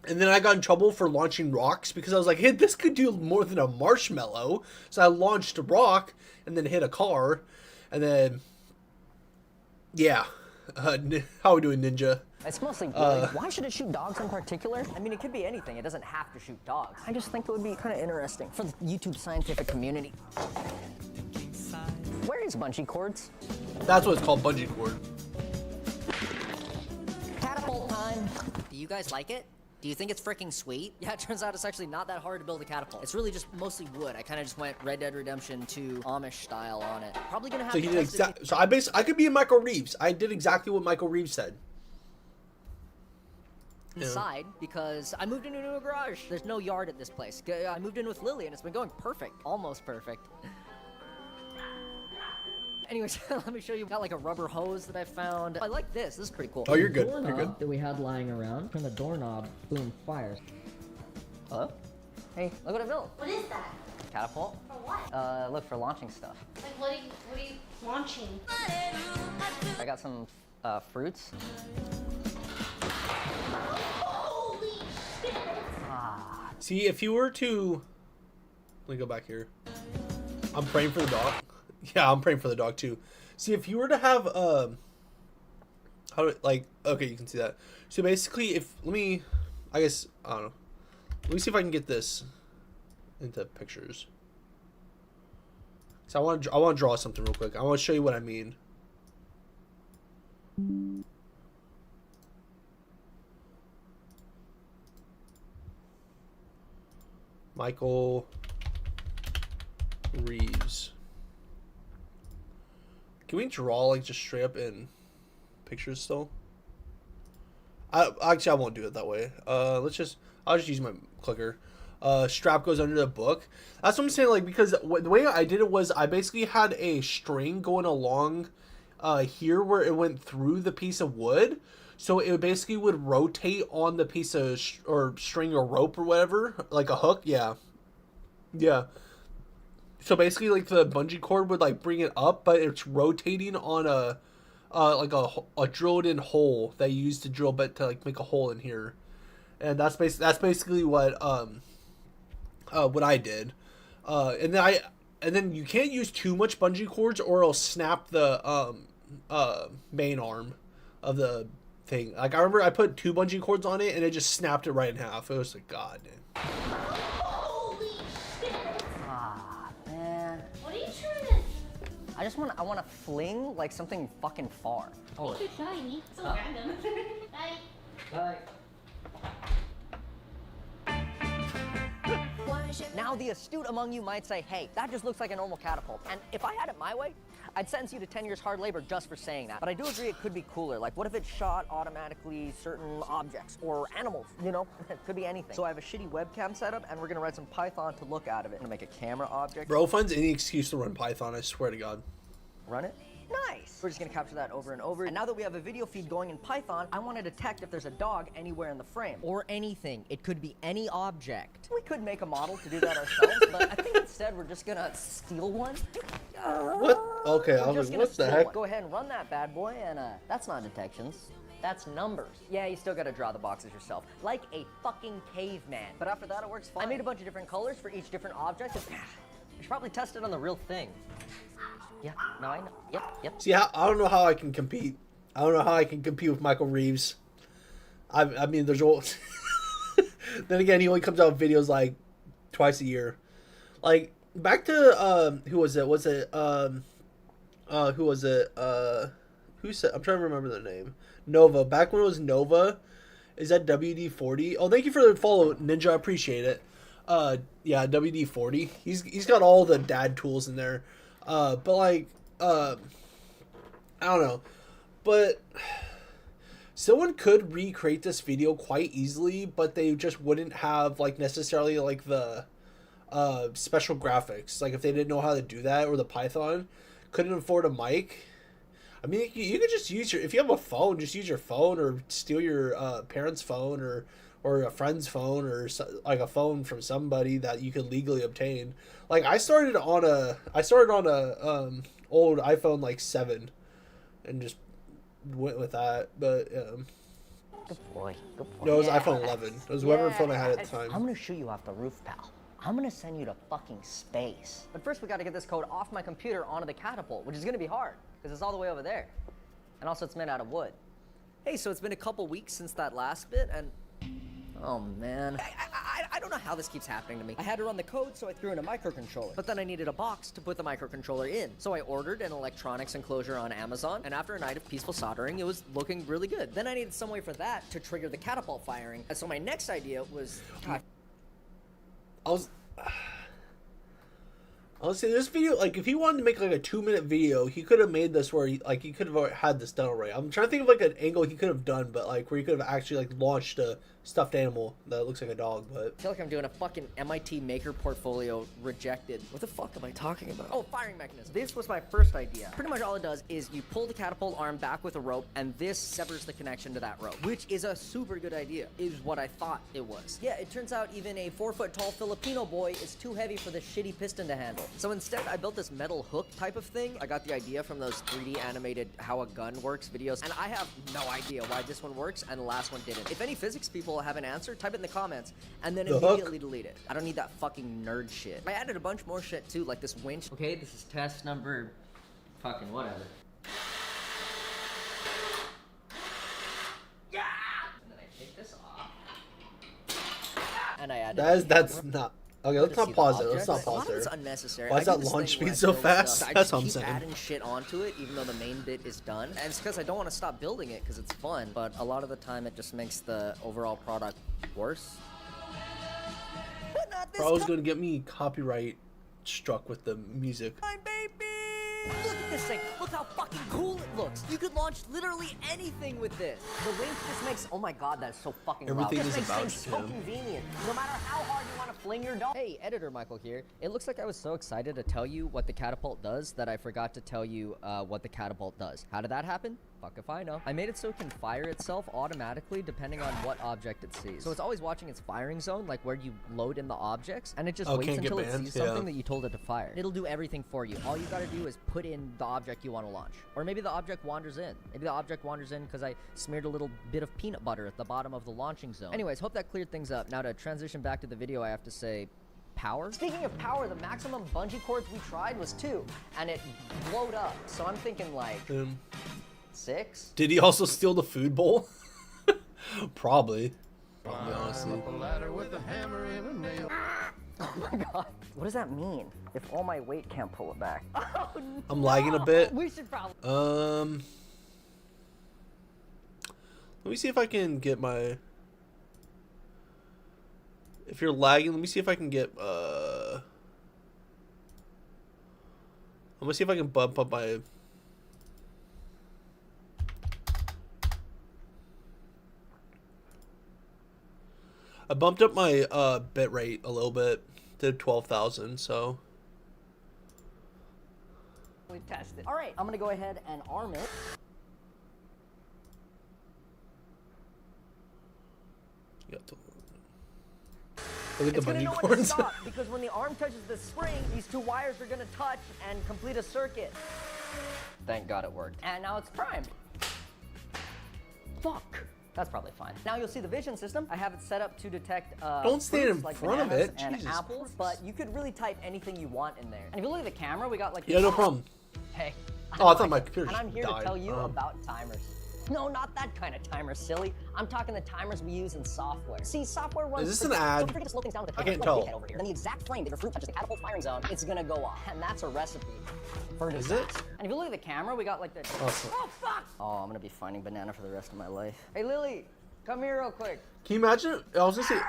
then I got in trouble for launching rocks because I was like, hey, this could do more than a marshmallow. So I launched a rock and then hit a car. And then, yeah. How are we doing, Ninja? It's mostly really, why should it shoot dogs in particular? I mean, it could be anything. It doesn't have to shoot dogs. I just think it would be kind of interesting for the YouTube scientific community. Where is bungee cords? That's what it's called, bungee cord. Catapult time. Do you guys like it? Do you think it's freaking sweet? Yeah, it turns out it's actually not that hard to build a catapult. It's really just mostly wood. I kind of just went Red Dead Redemption 2 Amish style on it. Probably gonna have So to he did test it. so I could be Michael Reeves. I did exactly what Michael Reeves said. Inside because I moved into a new garage. There's no yard at this place. I moved in with Lily and it's been going perfect. Almost perfect. Anyways, let me show you. Got like a rubber hose that I found. I like this. This is pretty cool. Oh, you're good. You're Doorknob good. that we had lying around. Turn the doorknob, boom, fires. Hello? Hey, look what I built. What is that? Catapult. For what? Look for launching stuff. Like, what are you launching? I got some fruits. Holy shit! See, if you were to, let me go back here. I'm praying for the dog. Yeah, I'm praying for the dog too. See, if you were to have, how do, like, okay, you can see that. So basically, I guess, I don't know. Let me see if I can get this into pictures. So I want to draw something real quick. I want to show you what I mean. Michael Reeves. Can we draw like just straight up in pictures still? Actually, I won't do it that way. I'll just use my clicker. Strap goes under the book. That's what I'm saying. Like, because the way I did it was I basically had a string going along here where it went through the piece of wood. So it basically would rotate on the piece of or string or rope or whatever, like a hook. Yeah. So basically, like the bungee cord would like bring it up, but it's rotating on a like a drilled in hole that you use to drill bit to like make a hole in here, and that's basically what I did, and then you can't use too much bungee cords or it'll snap the main arm of the thing. Like I remember I put 2 bungee cords on it and it just snapped it right in half. It was like, God, dude. Holy shit! Man. What are you trying to... I want to fling like something fucking far. Oh. It's shiny. So random. Bye. Bye. Now the astute among you might say, hey, that just looks like a normal catapult. And if I had it my way, I'd sentence you to 10 years hard labor just for saying that. But I do agree it could be cooler. Like, what if it shot automatically certain objects or animals, you know? It could be anything. So I have a shitty webcam setup, and we're gonna write some Python to look out of it. I'm gonna make a camera object. Bro finds any excuse to run Python, I swear to God. Run it. Nice. We're just gonna capture that over and over. And now that we have a video feed going in Python, I want to detect if there's a dog anywhere in the frame. Or anything. It could be any object. We could make a model to do that ourselves, but I think instead we're just gonna steal one. What? Okay, I was like, what the heck? Go ahead and run that bad boy, and that's not detections. That's numbers. Yeah, you still gotta draw the boxes yourself. Like a fucking caveman. But after that, it works fine. I made a bunch of different colors for each different object. We should probably test it on the real thing. Yeah, no, I know. Yep. See, I don't know how I can compete. I don't know how I can compete with Michael Reeves. I mean, there's all. Then again, he only comes out with videos like twice a year. Like back to who was it? Was it who was it? Who said? I'm trying to remember their name. Nova. Back when it was Nova. Is that WD-40? Oh, thank you for the follow, Ninja. I appreciate it. Yeah, WD-40. He's got all the dad tools in there. But like, I don't know, but someone could recreate this video quite easily, but they just wouldn't have like necessarily like the, special graphics. Like if they didn't know how to do that, or the Python, couldn't afford a mic. I mean, you could just use if you have a phone, just use your phone or steal your, parents' phone or a friend's phone or like a phone from somebody that you could legally obtain. Like I started on a old iPhone like 7 and just went with that. But Good boy. no, it was iPhone 11. It was whatever phone I had at the time. I'm gonna shoot you off the roof, pal. I'm gonna send you to fucking space. But first we gotta get this code off my computer onto the catapult, which is gonna be hard, because it's all the way over there. And also it's made out of wood. Hey, so it's been a couple weeks since that last bit, and oh man. I don't know know how this keeps happening to me. I had to run the code, so I threw in a microcontroller. But then I needed a box to put the microcontroller in. So I ordered an electronics enclosure on Amazon, and after a night of peaceful soldering, it was looking really good. Then I needed some way for that to trigger the catapult firing. And so my next idea was... God, I'll say this video, like, if he wanted to make like a 2-minute video, he could have made this where he could have had this done already. I'm trying to think of like an angle he could have done, but like where he could have actually like launched a stuffed animal that looks like a dog. But I feel like I'm doing a fucking MIT maker portfolio rejected. What the fuck am I talking about? Oh, firing mechanism. This was my first idea. Pretty much all it does is you pull the catapult arm back with a rope, and this severs the connection to that rope, which is a super good idea, is what I thought it was. Yeah, it turns out even a 4-foot-tall Filipino boy is too heavy for this shitty piston to handle. So instead, I built this metal hook type of thing. I got the idea from those 3D animated how a gun works videos, and I have no idea why this one works and the last one didn't. If any physics people have an answer, type it in the comments, and then immediately delete it. I don't need that fucking nerd shit. I added a bunch more shit too, like this winch. Okay, this is test number... fucking whatever. Yeah! And then I take this off. And I added... that's not... Okay, let's not pause it. Let's not pause It's there. unnecessary. Why is that launch speed so fast? That's what I'm saying. I just keep adding shit onto it, even though the main bit is done. And it's because I don't want to stop building it, because it's fun. But a lot of the time, it just makes the overall product worse. But not this Bro, going to get me copyright struck with the music. time, baby! Look at this thing. Look how fucking cool it looks. You could launch literally anything with this. The winch just makes... Oh my god, that is so fucking Everything loud. is This about makes things so him. convenient. No matter how hard you want to fling your dog. Hey, Editor Michael here. It looks like I was so excited to tell you what the catapult does that I forgot to tell you what the catapult does. How did that happen? Fuck if I know. I made it so it can fire itself automatically depending on what object it sees. So it's always watching its firing zone, like where you load in the objects, and it just waits until it sees something that you told it to fire. It'll do everything for you. All you gotta do is put in the object you want to launch. Or maybe the object wanders in. Maybe the object wanders in because I smeared a little bit of peanut butter at the bottom of the launching zone. Anyways, hope that cleared things up. Now to transition back to the video, I have to say, power? Speaking of power, the maximum bungee cords we tried was 2, and it blowed up. So I'm thinking like 6? Did he also steal the food bowl? Probably, honestly. Oh my god. What does that mean? If all my weight can't pull it back. Oh, no. I'm lagging a bit. We should probably... Let me see if I can get my... If you're lagging, let me see if I can get, I'm gonna see if I can bump up my... I bumped up my bit rate a little bit to 12,000, so... We've tested. All right, I'm gonna go ahead and arm it. Look at the It's gonna bungee know when to cords. stop, because when the arm touches the spring, these 2 wires are gonna touch and complete a circuit. Thank God it worked. And now it's primed. Fuck. That's probably fine. Now you'll see the vision system. I have it set up to detect Don't stand fruits in like front of bananas it. and Jesus apples, Christ. but you could really type anything you want in there. And if you look at the camera, we got like... Yeah, no problem. Hey. Oh, I thought I'm my Michael, computer and I'm here died. to tell you about timers. No, not that kind of timer, silly. I'm talking the timers we use in software. See, software runs... Is this an So ad? if you're to slow things down with the I timer, can't like a tell. dickhead over here, then the exact frame that your fruit touches the catapult firing zone, it's gonna go off. And that's a recipe for Is disaster. it? And if you look at the camera, we got like the... Awesome. Oh, fuck! Oh, I'm gonna be finding banana for the rest of my life. Hey, Lily, come here real quick. Can you imagine? I was gonna say...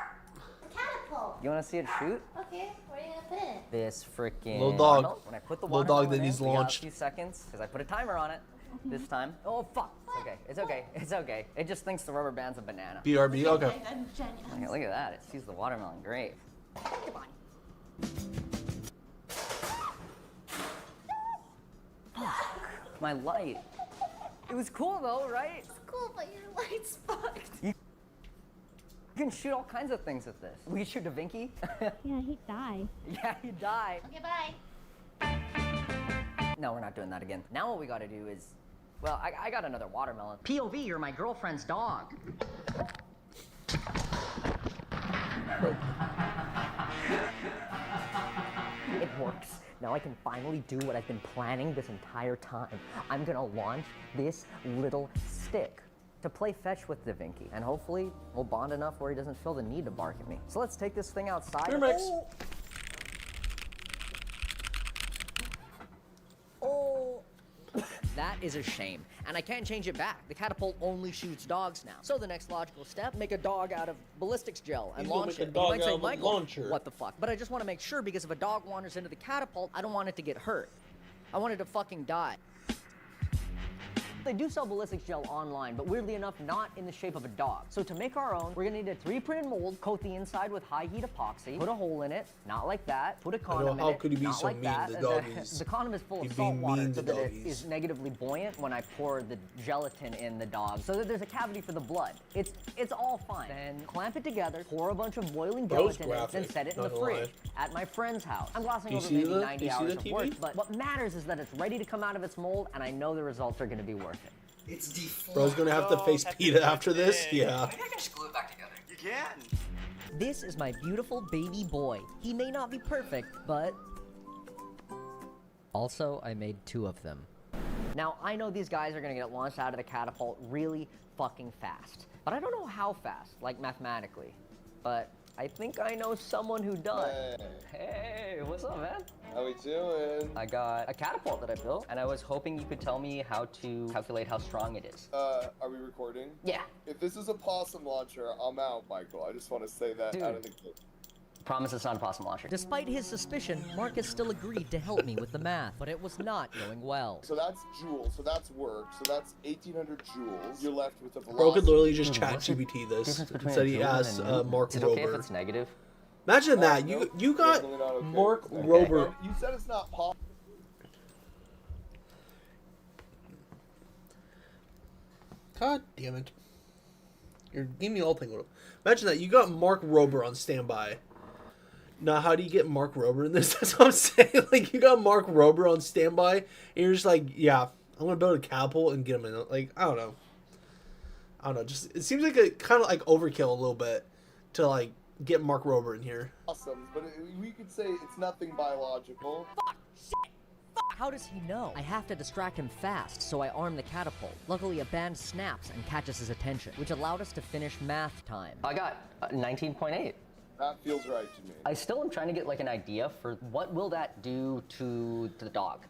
Catapult. You wanna see it shoot? Okay, where are you gonna put it? This freaking... Little dog. Watermelon. When I put the Little dog watermelon that in, needs we got launched. a few seconds, because I put a timer on it this time. Oh, fuck. It's okay. It's okay. It's okay. It just thinks the rubber band's a banana. BRB? Okay. I'm Jenny. Okay, look at that. It sees the watermelon. Great. My light. It was cool though, right? It's cool, but your light's fucked. You can shoot all kinds of things with this. We could shoot Da Vinci. Yeah, he'd die. Yeah, you die. Okay, bye. No, we're not doing that again. Now what we gotta do is, well, I got another watermelon. POV, you're my girlfriend's dog. It works. Now I can finally do what I've been planning this entire time. I'm gonna launch this little stick to play fetch with Davinci, and hopefully we'll bond enough where he doesn't feel the need to bark at me. So let's take this thing outside. Here, Max. Oh. That is a shame, and I can't change it back. The catapult only shoots dogs now. So the next logical step, make a dog out of ballistics gel and He's gonna launch make a it. dog You might out say, of a Michael, launcher. what the fuck? But I just want to make sure, because if a dog wanders into the catapult, I don't want it to get hurt. I want it to fucking die. They do sell ballistics gel online, but weirdly enough, not in the shape of a dog. So to make our own, we're gonna need a 3D-printed mold, coat the inside with high heat epoxy, put a hole in it, not like that, put a condom in how it, could he be not so like mean? that. The doggies. The condom is full of He'd be salt water mean so to that it doggies. is negatively buoyant when I pour the gelatin in the dog, so that there's a cavity for the blood. It's all fine. Then clamp it together, pour a bunch of boiling Bro's gelatin in it, then graphic, set it in not the gonna fridge lie. at my friend's house. I'm glossing Do you over see maybe the- 90 do you see hours the of TV? work, but what matters is that it's ready to come out of its mold, and I know the results are gonna be worth it. It's default. Bro's gonna have to face PETA after this. Yeah. Maybe I can just glue it back together. You can. This is my beautiful baby boy. He may not be perfect, but... Also, I made 2 of them. Now, I know these guys are gonna get launched out of the catapult really fucking fast. But I don't know how fast, like mathematically. But I think I know someone who does. Hey, what's up, man? How we doing? I got a catapult that I built, and I was hoping you could tell me how to calculate how strong it is. Are we recording? Yeah. If this is a possum launcher, I'm out, Michael. I just want to say that Dude. out of the gate. Promise it's not a possum launcher. Despite his suspicion, Marcus still agreed to help me with the math, but it was not going well. So that's joules, so that's work, so that's 1,800 joules. You're left with a velocity. Bro could literally just Dude, chat what's the GBT this. difference between Instead a he joule and asked a newton? Mark Is it okay if Rober. it's negative? Imagine that. Nope, You got definitely not okay. Mark Okay. Rober. You said it's not possible. God damn it. You're giving me all thing. Imagine that. You got Mark Rober on standby. Now, how do you get Mark Rober in this? That's what I'm saying. Like, you got Mark Rober on standby, and you're just like, yeah, I'm going to build a catapult and get him in. Like, I don't know. Just, it seems like a kind of like overkill a little bit to, like, get Mark Rober in here. Awesome, but we could say it's nothing biological. How does he know? I have to distract him fast, so I arm the catapult. Luckily, a band snaps and catches his attention, which allowed us to finish math time. I got 19.8. That feels right to me. I still am trying to get like an idea for what will that do to the dog.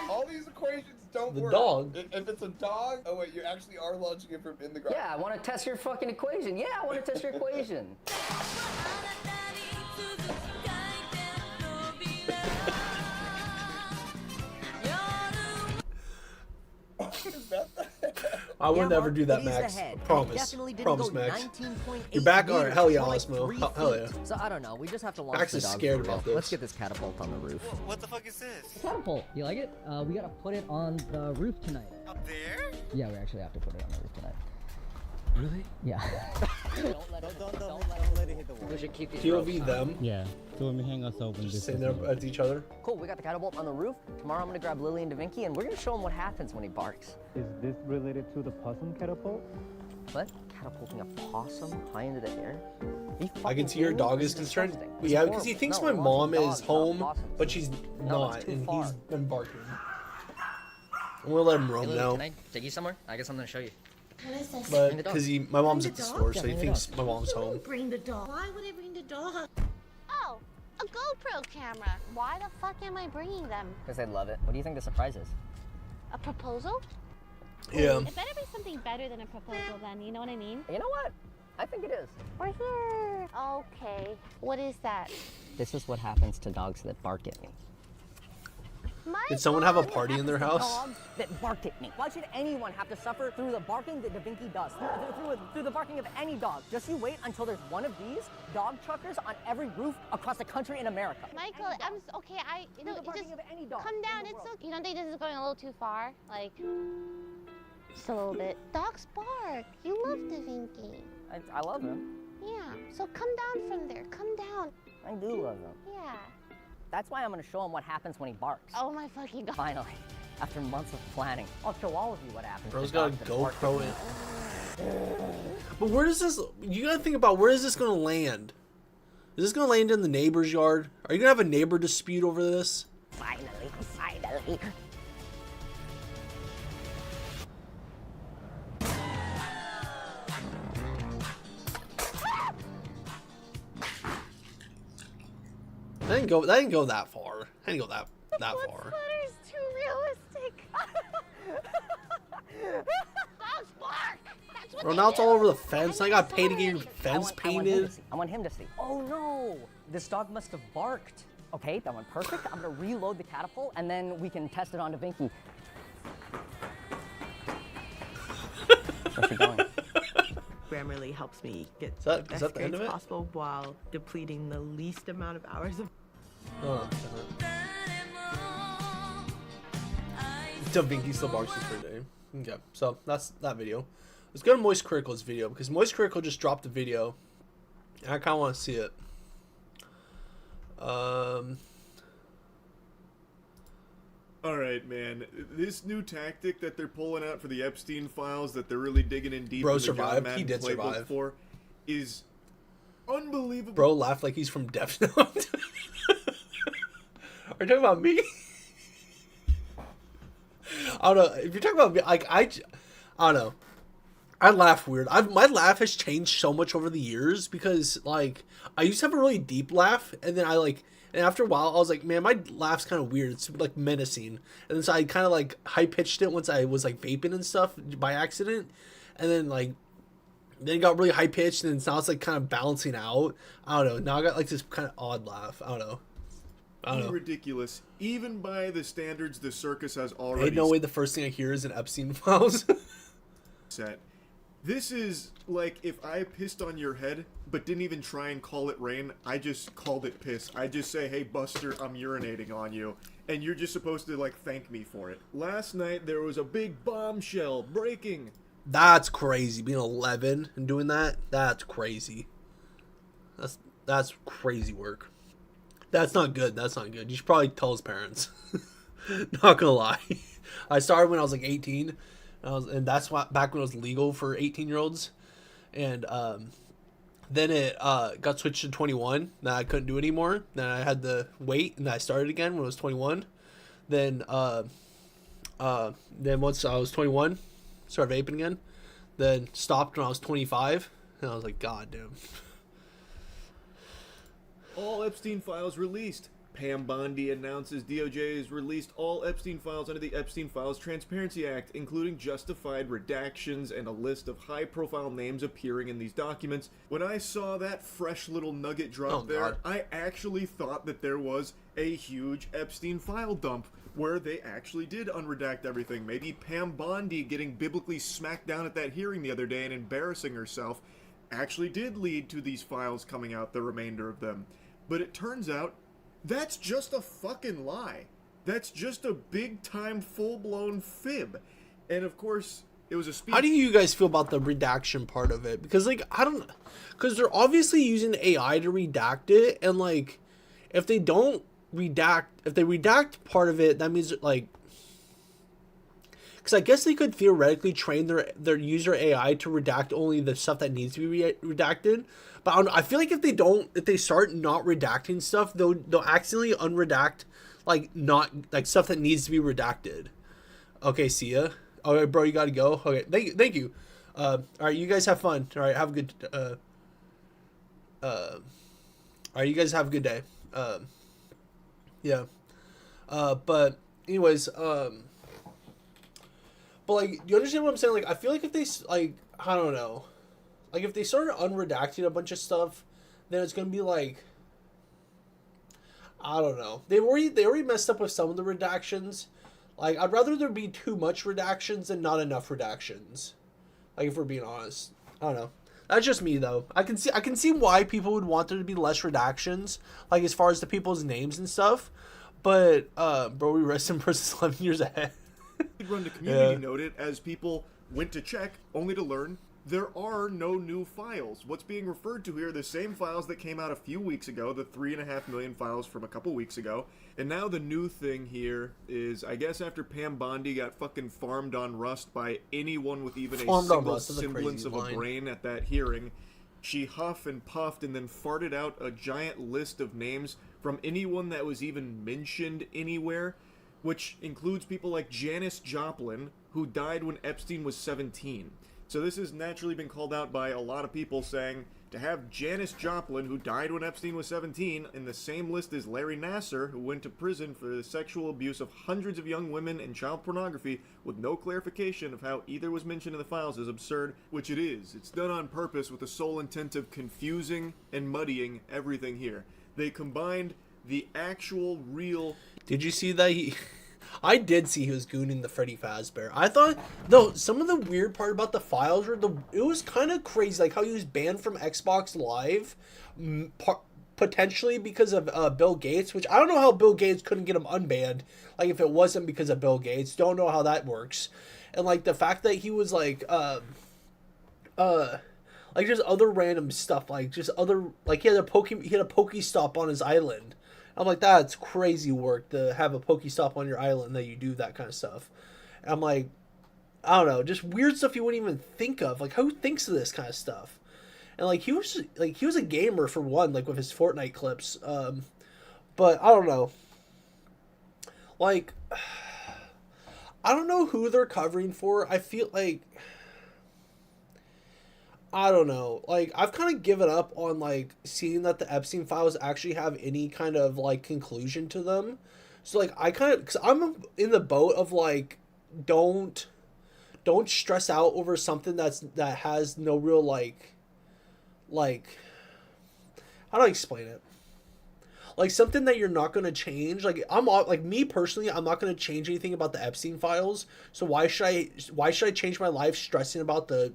All these equations don't The work. dog? If it's a dog, oh wait, you actually are launching it from in the ground. Yeah, I want to test your fucking equation. Yeah, I want to test your equation. I would Yeah, never Mark, do that, it is Max. ahead. Promise. It definitely didn't Promise, go Max. 19.8 You're back? Alright, meters, hell yeah, more like Osmo. 3 Hell feet. yeah. So I don't know. We just have to launch Max the is dog scared for real. about this. Let's get this catapult on the roof. What the fuck is this? Catapult. You like it? We gotta put it on the roof tonight. Up there? Yeah, we actually have to put it on the roof tonight. Really? Yeah. Don't let it hit the wall. We should keep these POV ropes. them. Yeah, so let me hang us open. Just sitting there at each other. Cool, we got the catapult on the roof. Tomorrow I'm gonna grab Lily and Davinci and we're gonna show him what happens when he barks. Is this related to the possum catapult? What? Catapulting a possum high into the air? I can see your dog is concerned. Disgusting. Yeah, It's because he horrible. thinks No, my we're mom launching is dogs, not home, possums. but she's No, not, that's too and far. he's been barking. I'm gonna let him Hey, roam Lily, now, can I take you somewhere? I got something to show you. What is this? but Bring the dog. because my mom's Bring at the the dog? store, so Yeah, he bring the thinks dog. my mom's home. Bring the dog. Why would I bring the dog? Oh, a GoPro camera. Why the fuck am I bringing them? Because they love it. What do you think the surprise is? A proposal? Yeah. It better be something better than a proposal then, you know what I mean? You know what? I think it is. We're here. Okay. What is that? This is what happens to dogs that bark at me. Did someone have a party in their house? Dogs that bark at me. Why should anyone have to suffer through the barking that Davinci does? Through the barking of any dog. Just you wait until there's one of these dog truckers on every roof across the country in America. Michael, okay. Through the barking of any dog. Calm down. It's okay. You don't think this is going a little too far? Like, just a little bit. Dogs bark. You love Davinci. I love him. Yeah. So come down from there. Come down. I do love him. Yeah. That's why I'm gonna show him what happens when he barks. Oh my fucking god. Finally, after months of planning, I'll show all of you what happens. Bro's to got a dogs that bark at GoPro me. in. But where does this? You gotta think about where is this gonna land? Is this gonna land in the neighbor's yard? Are you gonna have a neighbor dispute over this? Finally. didn't go that far. I didn't go that far. Slutter's too realistic. Dogs bark. That's what Bro, they now it's do. all over the fence. I got paid to get your fence I want him painted. to see. I want him to see. Oh no! This dog must have barked. Okay, that went perfect. I'm gonna reload the catapult and then we can test it on Vinky. Where's she going? Grammarly helps me get that- the is best that the end grades of it? possible while depleting the least amount of hours of. Oh, Da Vinci still barks his first day. Okay, so that's that video. Let's go to Moist Critical's video because Moist Critical just dropped a video, and I kind of want to see it. Alright, man. This new tactic that they're pulling out for the Epstein files that they're really digging in deep Bro in the John survived. Madden He did playbook survive. for is unbelievable. Bro laughed like he's from Death Note. Are you talking about me? I don't know. If you're talking about me, like I don't know. I laugh weird. My laugh has changed so much over the years because like I used to have a really deep laugh, and then and after a while I was like, man, my laugh's kind of weird. It's like menacing, and then so I kind of like high pitched it once I was like vaping and stuff by accident, and then it got really high pitched, and now it's like kind of balancing out. I don't know. Now I got like this kind of odd laugh. I don't know. Ridiculous. Even by the standards the circus has already Ain't no way the first thing I hear is an Epstein files. set. This is like if I pissed on your head, but didn't even try and call it rain. I just called it piss. I just say, hey, Buster, I'm urinating on you. And you're just supposed to, like, thank me for it. Last night, there was a big bombshell breaking. That's crazy. Being 11 and doing that, that's crazy. That's crazy work. That's not good. That's not good. You should probably tell his parents. Not gonna lie. I started when I was like 18. And that's back when it was legal for 18-year-olds. And then it got switched to 21. Then I couldn't do it anymore. Then I had to wait, and I started again when I was 21. Then once I was 21, started vaping again. Then stopped when I was 25. And I was like, God damn. All Epstein files released. Pam Bondi announces DOJ has released all Epstein files under the Epstein Files Transparency Act, including justified redactions and a list of high-profile names appearing in these documents. When I saw that fresh little nugget drop there, I actually thought that there was a huge Epstein file dump where they actually did unredact everything. Maybe Pam Bondi getting biblically smacked down at that hearing the other day and embarrassing herself actually did lead to these files coming out, the remainder of them. But it turns out that's just a fucking lie. That's just a big-time, full-blown fib. And, of course, it was a speech... How do you guys feel about the redaction part of it? Because, like, because they're obviously using AI to redact it, and, like, if they don't redact... If they redact part of it, that means, like... Because I guess they could theoretically train their user AI to redact only the stuff that needs to be redacted. But I feel like if they start not redacting stuff, they'll accidentally unredact stuff that needs to be redacted. Okay, see ya. All right, bro, you gotta go. Okay, thank you. All right, you guys have fun. All right, have a good. All right, you guys have a good day. Yeah. But anyways, but like, you understand what I'm saying? Like, I feel like if they I don't know. Like, if they started unredacting a bunch of stuff, then it's going to be like, I don't know. They already messed up with some of the redactions. Like, I'd rather there be too much redactions than not enough redactions. Like, if we're being honest. I don't know. That's just me, though. I can see why people would want there to be less redactions, like, as far as the people's names and stuff. But, bro, we rest in prison 11 years ahead. Run to community noted as people went to check, only to learn there are no new files. What's being referred to here are the same files that came out a few weeks ago, the 3.5 million files from a couple weeks ago. And now the new thing here is, I guess after Pam Bondi got fucking farmed on Rust by anyone with even a single semblance of a brain at that hearing, she huffed and puffed and then farted out a giant list of names from anyone that was even mentioned anywhere, which includes people like Janis Joplin, who died when Epstein was 17. So this has naturally been called out by a lot of people saying, To have Janis Joplin, who died when Epstein was 17, in the same list as Larry Nassar, who went to prison for the sexual abuse of hundreds of young women and child pornography, with no clarification of how either was mentioned in the files, is absurd, which it is. It's done on purpose with the sole intent of confusing and muddying everything here. They combined the actual, real... Did you see that I did see he was gooning the Freddy Fazbear. I thought, though, some of the weird part about the files were it was kind of crazy, like how he was banned from Xbox Live, potentially because of Bill Gates, which I don't know how Bill Gates couldn't get him unbanned, like if it wasn't because of Bill Gates. Don't know how that works. And like the fact that he was like just other random stuff, like just other, like he had a Pokestop on his island. I'm like, that's crazy work to have a Pokestop on your island that you do that kind of stuff. And I'm like, I don't know, just weird stuff you wouldn't even think of. Like, who thinks of this kind of stuff? And like he was a gamer for one, like with his Fortnite clips. But I don't know. Like, I don't know who they're covering for. I feel like, I don't know. Like, I've kind of given up on, like, seeing that the Epstein files actually have any kind of, like, conclusion to them. So, like, I kind of, because I'm in the boat of, like, don't stress out over something that has no real, like, how do I explain it? Like, something that you're not going to change. Like, me personally, I'm not going to change anything about the Epstein files. So why should I change my life stressing about the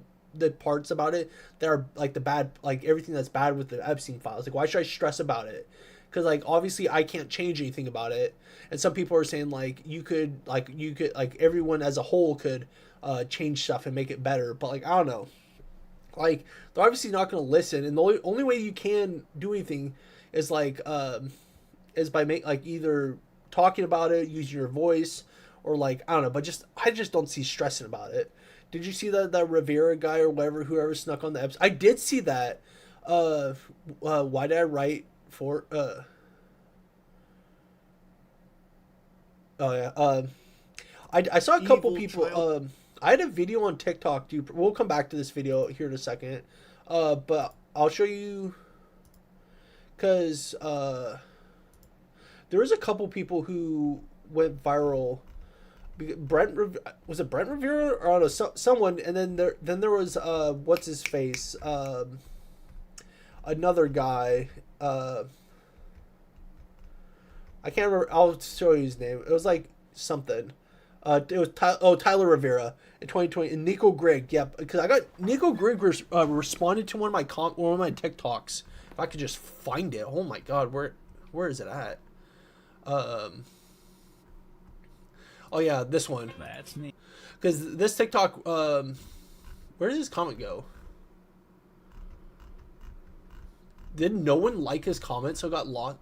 parts about it that are like the bad, like everything that's bad with the Epstein files? Like, why should I stress about it? Because like obviously I can't change anything about it. And some people are saying like you could everyone as a whole could change stuff and make it better. But like, I don't know. Like, they're obviously not going to listen, and the only way you can do anything is like is by either talking about it, using your voice, or like, I don't know. But I just don't see stressing about it. Did you see that Rivera guy or whoever snuck on the episode? I did see that. Why did I write for? Oh yeah. I saw a couple people. I had a video on TikTok. We'll come back to this video here in a second. But I'll show you. Because there was a couple people who went viral. Was it Brent Rivera or I don't know, someone, and then there was what's his face, another guy, I can't remember. I'll show you his name. It was like something. It was Tyler Rivera in 2020, and Nico Grigg. Yep, because I got Nico Grigg responded to one of my TikToks. If I could just find it. Oh my God, where is it at? Oh yeah, this one. That's me. Because this TikTok, where did his comment go? Did no one like his comment, so it got lost?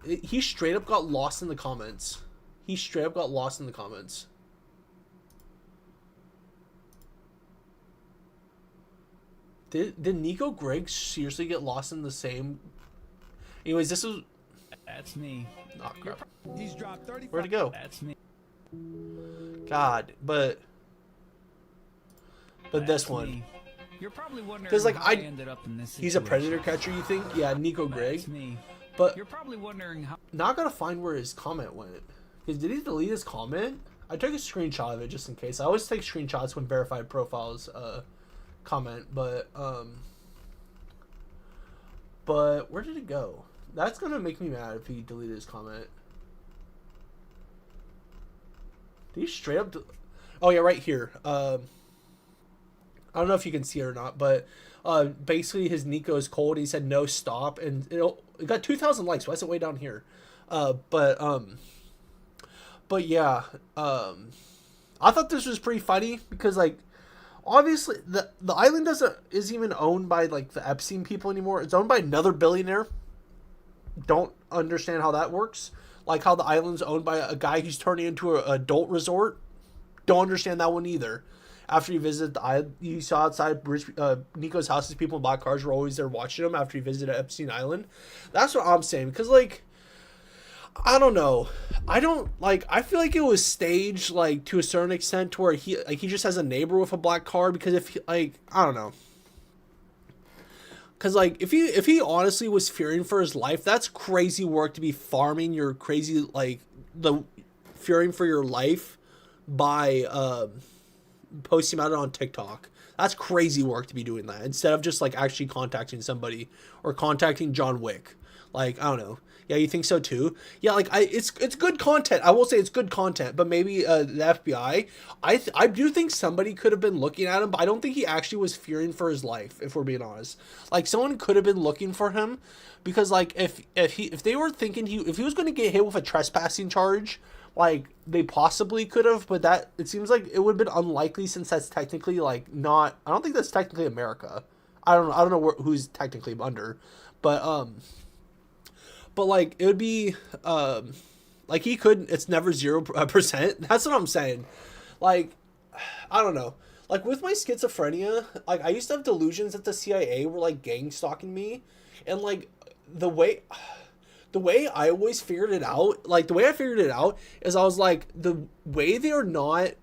He straight up got lost in the comments. Did Nico Grigg seriously get lost in the same? Anyways, this was. That's me. Oh crap. He's dropped 35. Where'd it go? That's me. God, but That's this one. Me. You're probably wondering because like how I ended up in this situation. He's a predator catcher, you think? Yeah, Nico Grigg. That's me. But you're probably wondering how. Now I gotta find where his comment went. Because did he delete his comment? I took a screenshot of it just in case. I always take screenshots when verified profiles comment, but where did it go? That's gonna make me mad if he deleted his comment. Did he straight up? Oh yeah, right here. I don't know if you can see it or not, but basically his Nico is cold. He said no stop, and it got 2,000 likes. Why is it way down here? But yeah, I thought this was pretty funny because like obviously the island isn't even owned by like the Epstein people anymore. It's owned by another billionaire. Don't understand how that works. Like how the island's owned by a guy who's turning into an adult resort. Don't understand that one either. After you visit the island, you saw outside Nico's house, people in black cars were always there watching him after he visited Epstein Island. That's what I'm saying. Because, like, I don't know. I feel like it was staged, like, to a certain extent to where he just has a neighbor with a black car. Because if, I don't know. Cause like if he honestly was fearing for his life, that's crazy work to be farming your crazy like the fearing for your life by posting about it on TikTok. That's crazy work to be doing that instead of just like actually contacting somebody or contacting John Wick. Like, I don't know. Yeah, you think so too? Yeah, like it's good content. I will say it's good content, but maybe the FBI. I do think somebody could have been looking at him, but I don't think he actually was fearing for his life. If we're being honest, like someone could have been looking for him, because like if they were thinking if he was going to get hit with a trespassing charge, like they possibly could have, but that it seems like it would have been unlikely since that's technically like not. I don't think that's technically America. I don't know who's technically under, but like it would be like he could. It's never 0%. That's what I'm saying. Like I don't know. Like with my schizophrenia, like I used to have delusions that the CIA were like gang stalking me, and like the way I always figured it out, like the way I figured it out is I was like, the way they are not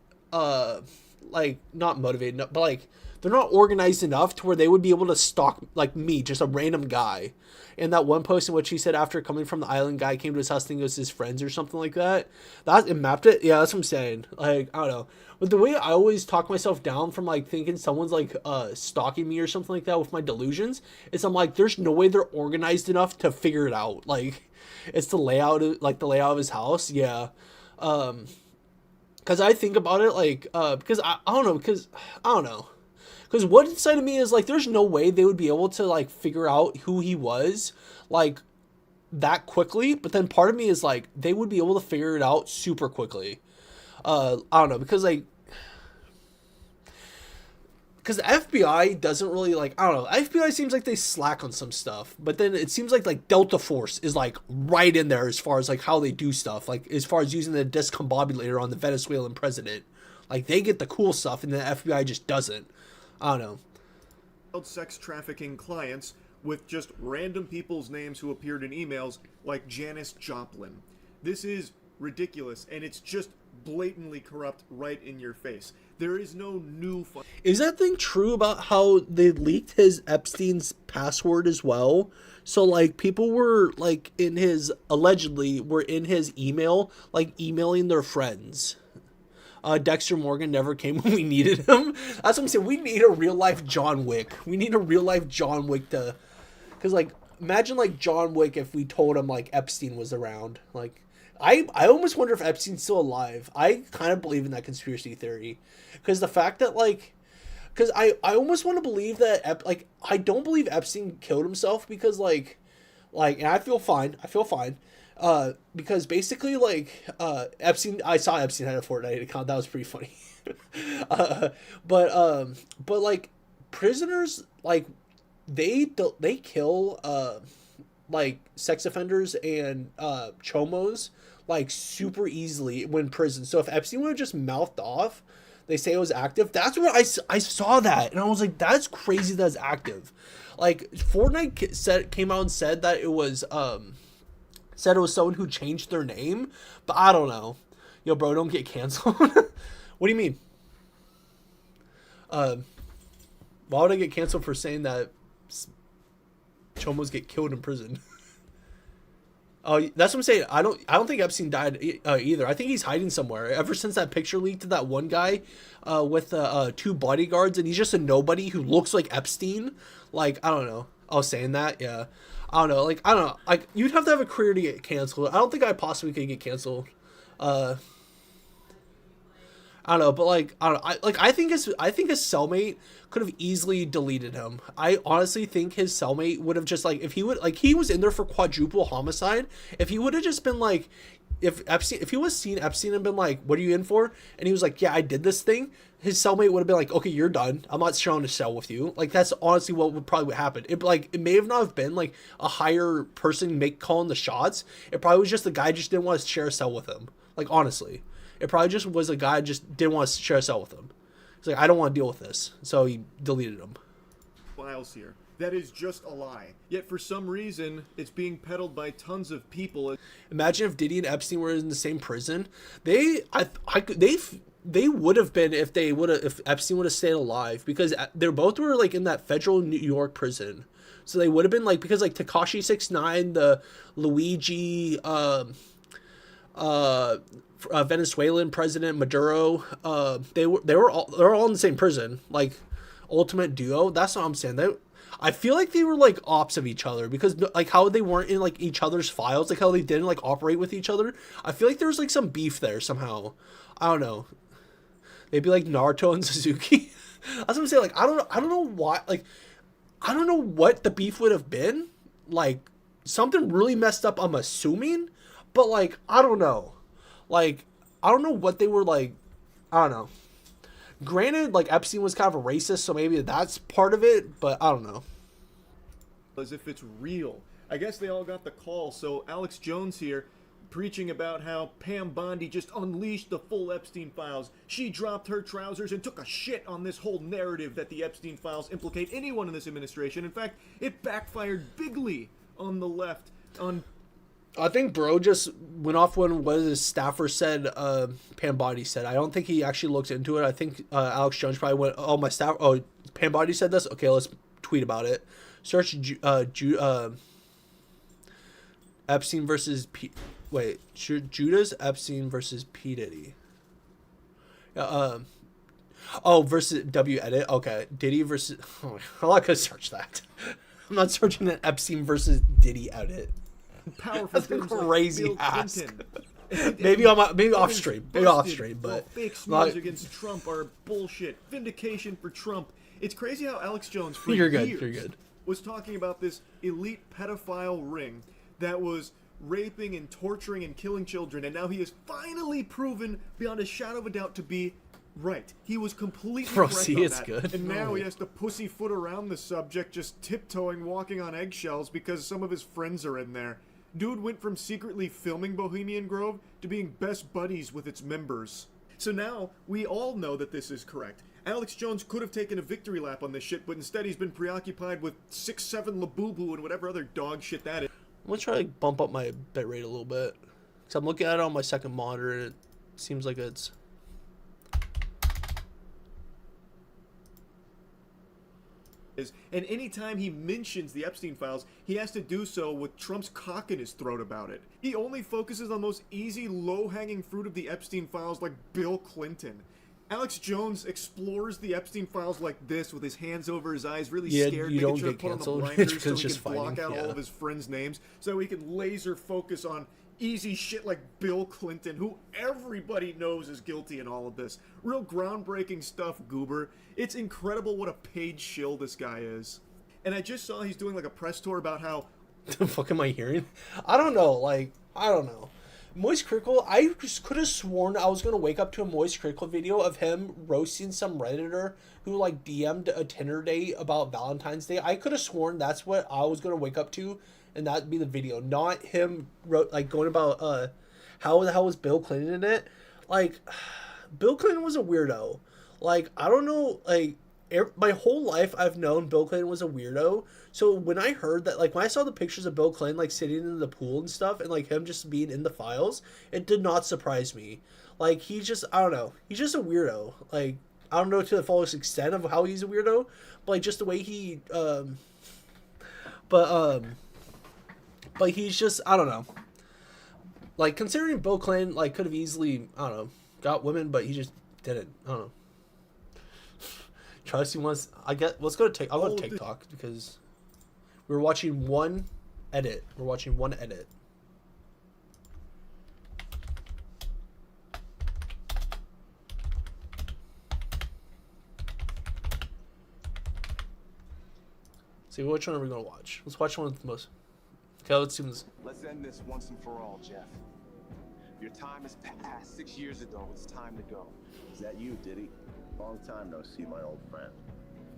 like not motivated, but like they're not organized enough to where they would be able to stalk like me, just a random guy. And that one post in which he said after coming from the island, guy came to his house, thinking it was his friends or something like that. That it mapped it. Yeah, that's what I'm saying. Like I don't know, but the way I always talk myself down from like thinking someone's like stalking me or something like that with my delusions is I'm like, there's no way they're organized enough to figure it out. Like it's the layout of his house. Yeah. Because I think about it like because I don't know, because what inside of me is like, there's no way they would be able to like figure out who he was like that quickly. But then part of me is like, they would be able to figure it out super quickly. I don't know, because like, because the FBI doesn't really like, I don't know, FBI seems like they slack on some stuff, but then it seems like Delta Force is like right in there as far as like how they do stuff, like as far as using the discombobulator on the Venezuelan president. Like they get the cool stuff and the FBI just doesn't. I don't know. Child sex trafficking clients with just random people's names who appeared in emails like Janis Joplin. This is ridiculous, and it's just blatantly corrupt right in your face. There is no new fun. Is that thing true about how they leaked his Epstein's password as well? So like people were like allegedly were in his email, like emailing their friends. Dexter Morgan never came when we needed him. That's what I'm saying. We need a real life John Wick. We need a real life John Wick to, because like imagine like John Wick if we told him like Epstein was around. Like I almost wonder if Epstein's still alive. I kind of believe in that conspiracy theory, because the fact that like, because I almost want to believe that I don't believe Epstein killed himself, because like and I feel fine. Because basically, like, Epstein, I saw Epstein had a Fortnite account. That was pretty funny. But like, prisoners, like, they kill, like, sex offenders and, chomos, like, super easily when prison. So if Epstein would have just mouthed off, they say it was active. That's what I saw that. And I was like, that's crazy that's active. Like, Fortnite came out and said that it was, said it was someone who changed their name, but I don't know. Yo, bro, don't get canceled. What do you mean? Why would I get canceled for saying that chomos get killed in prison? Oh, that's what I'm saying. I don't think Epstein died either. I think he's hiding somewhere. Ever since that picture leaked of that one guy with 2 bodyguards, and he's just a nobody who looks like Epstein. Like, I don't know. I was saying that, yeah. I don't know. Like, I don't know. Like, you'd have to have a career to get canceled. I don't think I possibly could get canceled. I don't know, but like, I don't know. I think his cellmate could have easily deleted him. I honestly think his cellmate would have just like, if he would, like, he was in there for quadruple homicide. If he would have just been like, if he was seen Epstein and been like, what are you in for? And he was like, yeah, I did this thing. His cellmate would have been like, okay, you're done. I'm not sharing a cell with you. Like, that's honestly what would probably happen. It may have not have been like a higher person calling the shots. It probably was just the guy just didn't want to share a cell with him. Like, honestly, it probably just was a guy just didn't want to share a cell with him. He's like, I don't want to deal with this. So he deleted him. Files here. That is just a lie. Yet for some reason, it's being peddled by tons of people. Imagine if Diddy and Epstein were in the same prison. they would have been if Epstein would have stayed alive, because they both were like in that federal New York prison. So they would have been like, because like Tekashi 6ix9ine, the Luigi, Venezuelan president Maduro, they're all in the same prison, like ultimate duo. That's what I'm saying. I feel like they were like ops of each other, because like how they weren't in like each other's files, like how they didn't like operate with each other. I feel like there was like some beef there somehow. I don't know. Maybe like Naruto and Suzuki. That's what I'm saying. Like I don't know why. Like I don't know what the beef would have been. Like something really messed up, I'm assuming. But like I don't know. Like I don't know what they were like. I don't know. Granted, like Epstein was kind of a racist, so maybe that's part of it. But I don't know. As if it's real. I guess they all got the call. So Alex Jones here, preaching about how Pam Bondi just unleashed the full Epstein files. She dropped her trousers and took a shit on this whole narrative that the Epstein files implicate anyone in this administration. In fact, it backfired bigly on the left. I think bro just went off when what his staffer said, Pam Bondi said. I don't think he actually looked into it. I think Alex Jones probably went, Pam Bondi said this? Okay, let's tweet about it. Search Epstein versus Judas Epstein versus P. Diddy. Versus W edit. Okay, Diddy versus. Oh, I'm not gonna search that. I'm not searching an Epstein versus Diddy edit. Powerful. That's a crazy like ask. maybe off stream, but fake smears against Trump are bullshit. Vindication for Trump. It's crazy how Alex Jones for years was talking about this elite pedophile ring that was raping and torturing and killing children, and now he is finally proven beyond a shadow of a doubt to be right. He was completely correct on that. Good. And now he has to pussyfoot around the subject, just tiptoeing, walking on eggshells because some of his friends are in there. Dude went from secretly filming Bohemian Grove to being best buddies with its members. So now we all know that this is correct. Alex Jones could have taken a victory lap on this shit, but instead he's been preoccupied with 6'7" Labubu and whatever other dog shit that is. I'm gonna try to bump up my bitrate a little bit, because I'm looking at it on my second monitor and it seems like it's... And anytime he mentions the Epstein files, he has to do so with Trump's cock in his throat about it. He only focuses on those easy, low-hanging fruit of the Epstein files like Bill Clinton. Alex Jones explores the Epstein files like this with his hands over his eyes, really scared, making sure to put on the blinders so he can block out all of his friends' names, so he can laser focus on easy shit like Bill Clinton, who everybody knows is guilty in all of this. Real groundbreaking stuff, Goober. It's incredible what a paid shill this guy is. And I just saw he's doing like a press tour about how... The fuck am I hearing? I don't know, I don't know. Moist Critical, I just could have sworn I was going to wake up to a Moist Critical video of him roasting some Redditor who like DM'd a Tinder date about Valentine's Day. I could have sworn that's what I was going to wake up to, and that'd be the video, not him going about how the hell was Bill Clinton in it. Like, Bill Clinton was a weirdo. Like, I don't know, like, my whole life I've known Bill Clinton was a weirdo. So when I heard that, like, when I saw the pictures of Bill Clinton, like, sitting in the pool and stuff, and, like, him just being in the files, it did not surprise me. Like, he's just, I don't know, he's just a weirdo. Like, I don't know to the fullest extent of how he's a weirdo, but, like, just the way he, but he's just, I don't know. Like, considering Bill Clinton, like, could have easily, I don't know, got women, but he just didn't. I don't know. Trust he wants, I guess, let's go to TikTok. I'll go to TikTok because we're watching one edit. We're watching one edit. See, which one are we going to watch? Let's watch one of the most... Okay, let's see this. Let's end this once and for all, Jeff. Your time has passed 6 years ago. It's time to go. Is that you, Diddy? Long time no see, my old friend.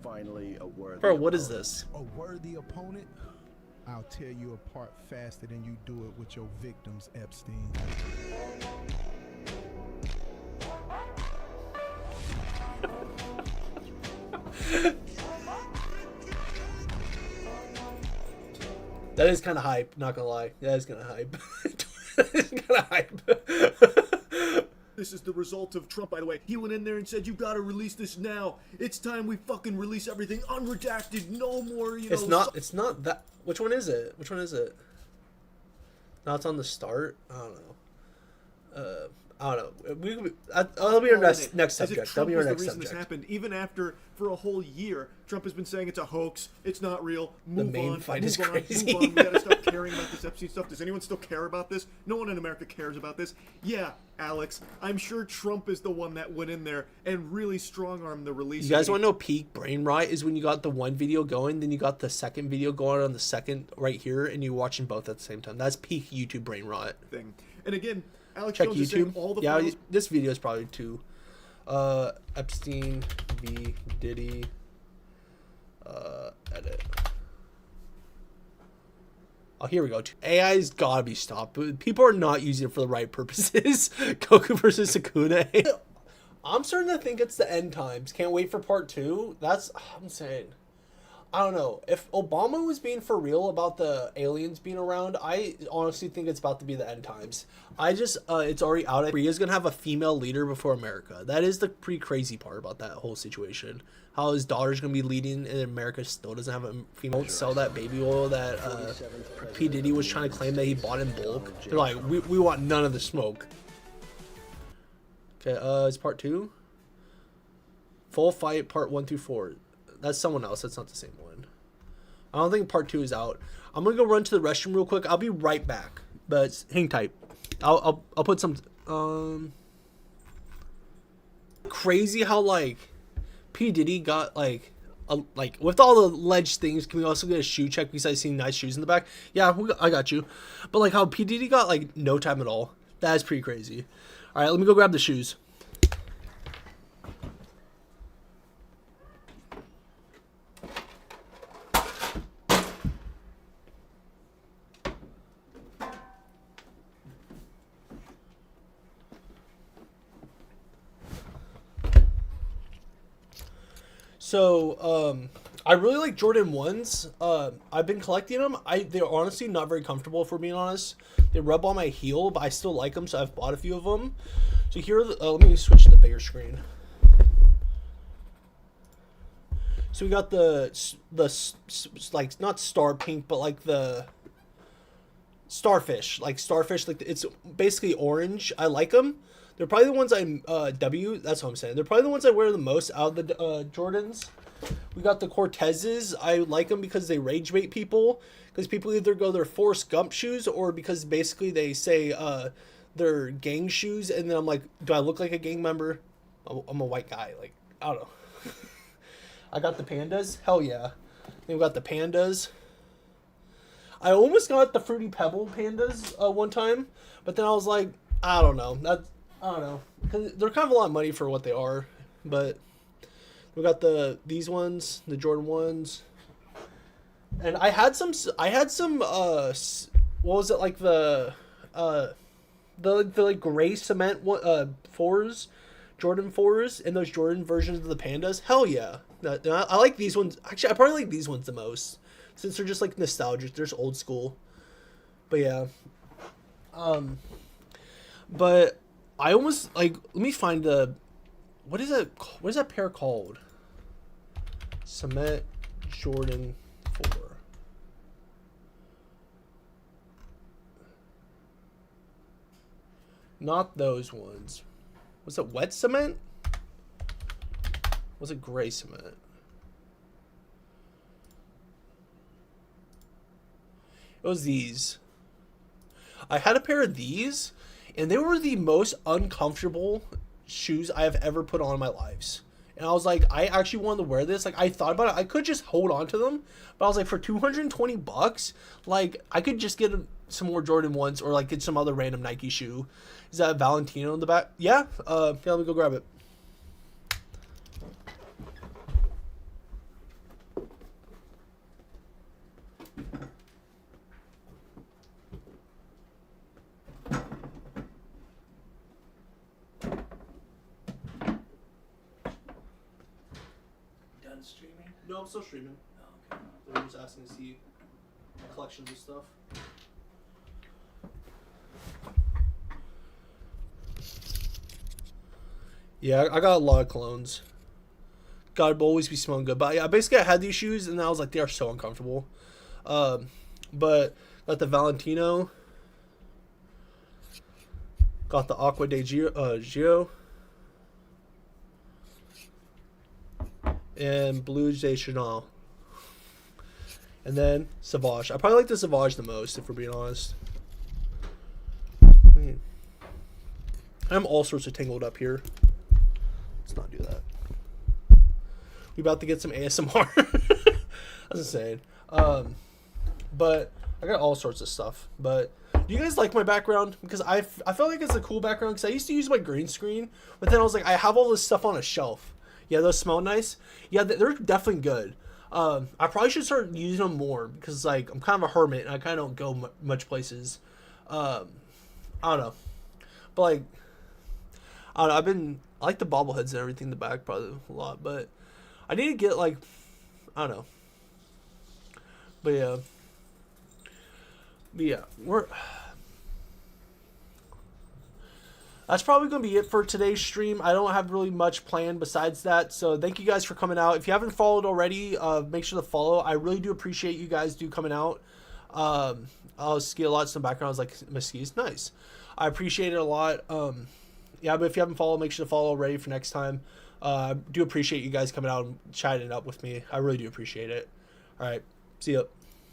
Finally, a worthy Bro, what opponent. is this? A worthy opponent? I'll tear you apart faster than you do it with your victims, Epstein. That is kind of hype, not gonna lie. That is kind of hype. That is kind of hype. This is the result of Trump, by the way. He went in there and said, you gotta release this now. It's time we fucking release everything unredacted. No more, you know. It's not that. Which one is it? Which one is it? No, it's on the start. I don't know. I don't know. That'll be our next subject. That'll be our next subject. This happened, even after, for a whole year, Trump has been saying it's a hoax, it's not real, move on, move on, move on, we gotta stop caring about this Epstein stuff. Does anyone still care about this? No one in America cares about this. Yeah, Alex, I'm sure Trump is the one that went in there and really strong-armed the release. You guys want to know peak brain rot is when you got the one video going, then you got the second video going on the second right here, and you're watching both at the same time. That's peak YouTube brain rot. And again, Alex check Jones is saying YouTube. all the Yeah, files. this video is probably too. Epstein v. Diddy. Edit. Oh, here we go. AI's gotta be stopped. People are not using it for the right purposes. Goku versus Sakuna. I'm starting to think it's the end times. Can't wait for part 2. I'm saying. I don't know. If Obama was being for real about the aliens being around, I honestly think it's about to be the end times. It's already out. Korea's gonna have a female leader before America. That is the pretty crazy part about that whole situation. How his daughter's gonna be leading and America still doesn't have a female. Don't sell that baby oil that P. Diddy was trying to claim that he bought in bulk. They're like, we want none of the smoke. Okay, it's part 2. Full fight part 1 through 4. That's someone else. That's not the same one. I don't think part 2 is out. I'm gonna go run to the restroom real quick. I'll be right back. But hang tight. I'll put some. Crazy how like P. Diddy got like with all the alleged things. Can we also get a shoe check because I seen nice shoes in the back? Yeah, I got you. But like how P. Diddy got like no time at all. That is pretty crazy. All right, let me go grab the shoes. So, I really like Jordan 1s. I've been collecting them. They're honestly not very comfortable, if we're being honest. They rub on my heel, but I still like them, so I've bought a few of them. So here, let me switch to the bigger screen. So we got the like, not star pink, but like the starfish. Like starfish, like it's basically orange. I like them. They're probably the ones that's what I'm saying. They're probably the ones I wear the most out of the Jordans. We got the Cortezes. I like them because they rage bait people. Because people either go their Forrest Gump shoes or because basically they say they're gang shoes. And then I'm like, do I look like a gang member? I'm a white guy. Like, I don't know. I got the Pandas. Hell yeah. Then we got the Pandas. I almost got the Fruity Pebble Pandas one time. But then I was like, I don't know. I don't know, because they're kind of a lot of money for what they are, but we got these ones, the Jordan 1s, and I had some what was it, like the like gray cement 4s, Jordan 4s, and those Jordan versions of the Pandas. Hell yeah, I like these ones. Actually, I probably like these ones the most since they're just like nostalgic. They're just old school, but yeah, but. I almost like. Let me find what is that pair called? Cement Jordan 4. Not those ones. Was it wet cement? Was it gray cement? It was these. I had a pair of these. And they were the most uncomfortable shoes I have ever put on in my lives. And I was like, I actually wanted to wear this. Like, I thought about it. I could just hold on to them. But I was like, for $220, like, I could just get some more Jordan 1s or, like, get some other random Nike shoe. Is that a Valentino in the back? Yeah? Yeah, let me go grab it. Streaming? No, I'm still streaming. Oh, okay. They're just asking to see collections of stuff. Yeah, I got a lot of colognes. God, always be smelling good. But yeah, basically I had these shoes and I was like, they are so uncomfortable. But got the Valentino. Got the Aqua de Gio. And Blue de Chanel. And then Sauvage. I probably like the Sauvage the most, if we're being honest. I'm all sorts of tangled up here. Let's not do that. We about to get some ASMR. That's insane. But I got all sorts of stuff. But do you guys like my background? Because I felt like it's a cool background because I used to use my green screen, but then I was like, I have all this stuff on a shelf. Yeah, those smell nice. Yeah, they're definitely good. I probably should start using them more because like I'm kind of a hermit and I kind of don't go much places. I don't know, but like I don't know. I like the bobbleheads and everything in the back probably a lot, but I need to get like I don't know. But yeah, that's probably going to be it for today's stream. I don't have really much planned besides that. So thank you guys for coming out. If you haven't followed already, make sure to follow. I really do appreciate you guys coming out. I'll ski a lot in the background. I was like, my ski's nice. I appreciate it a lot. Yeah, but if you haven't followed, make sure to follow already for next time. I do appreciate you guys coming out and chatting it up with me. I really do appreciate it. All right. See ya.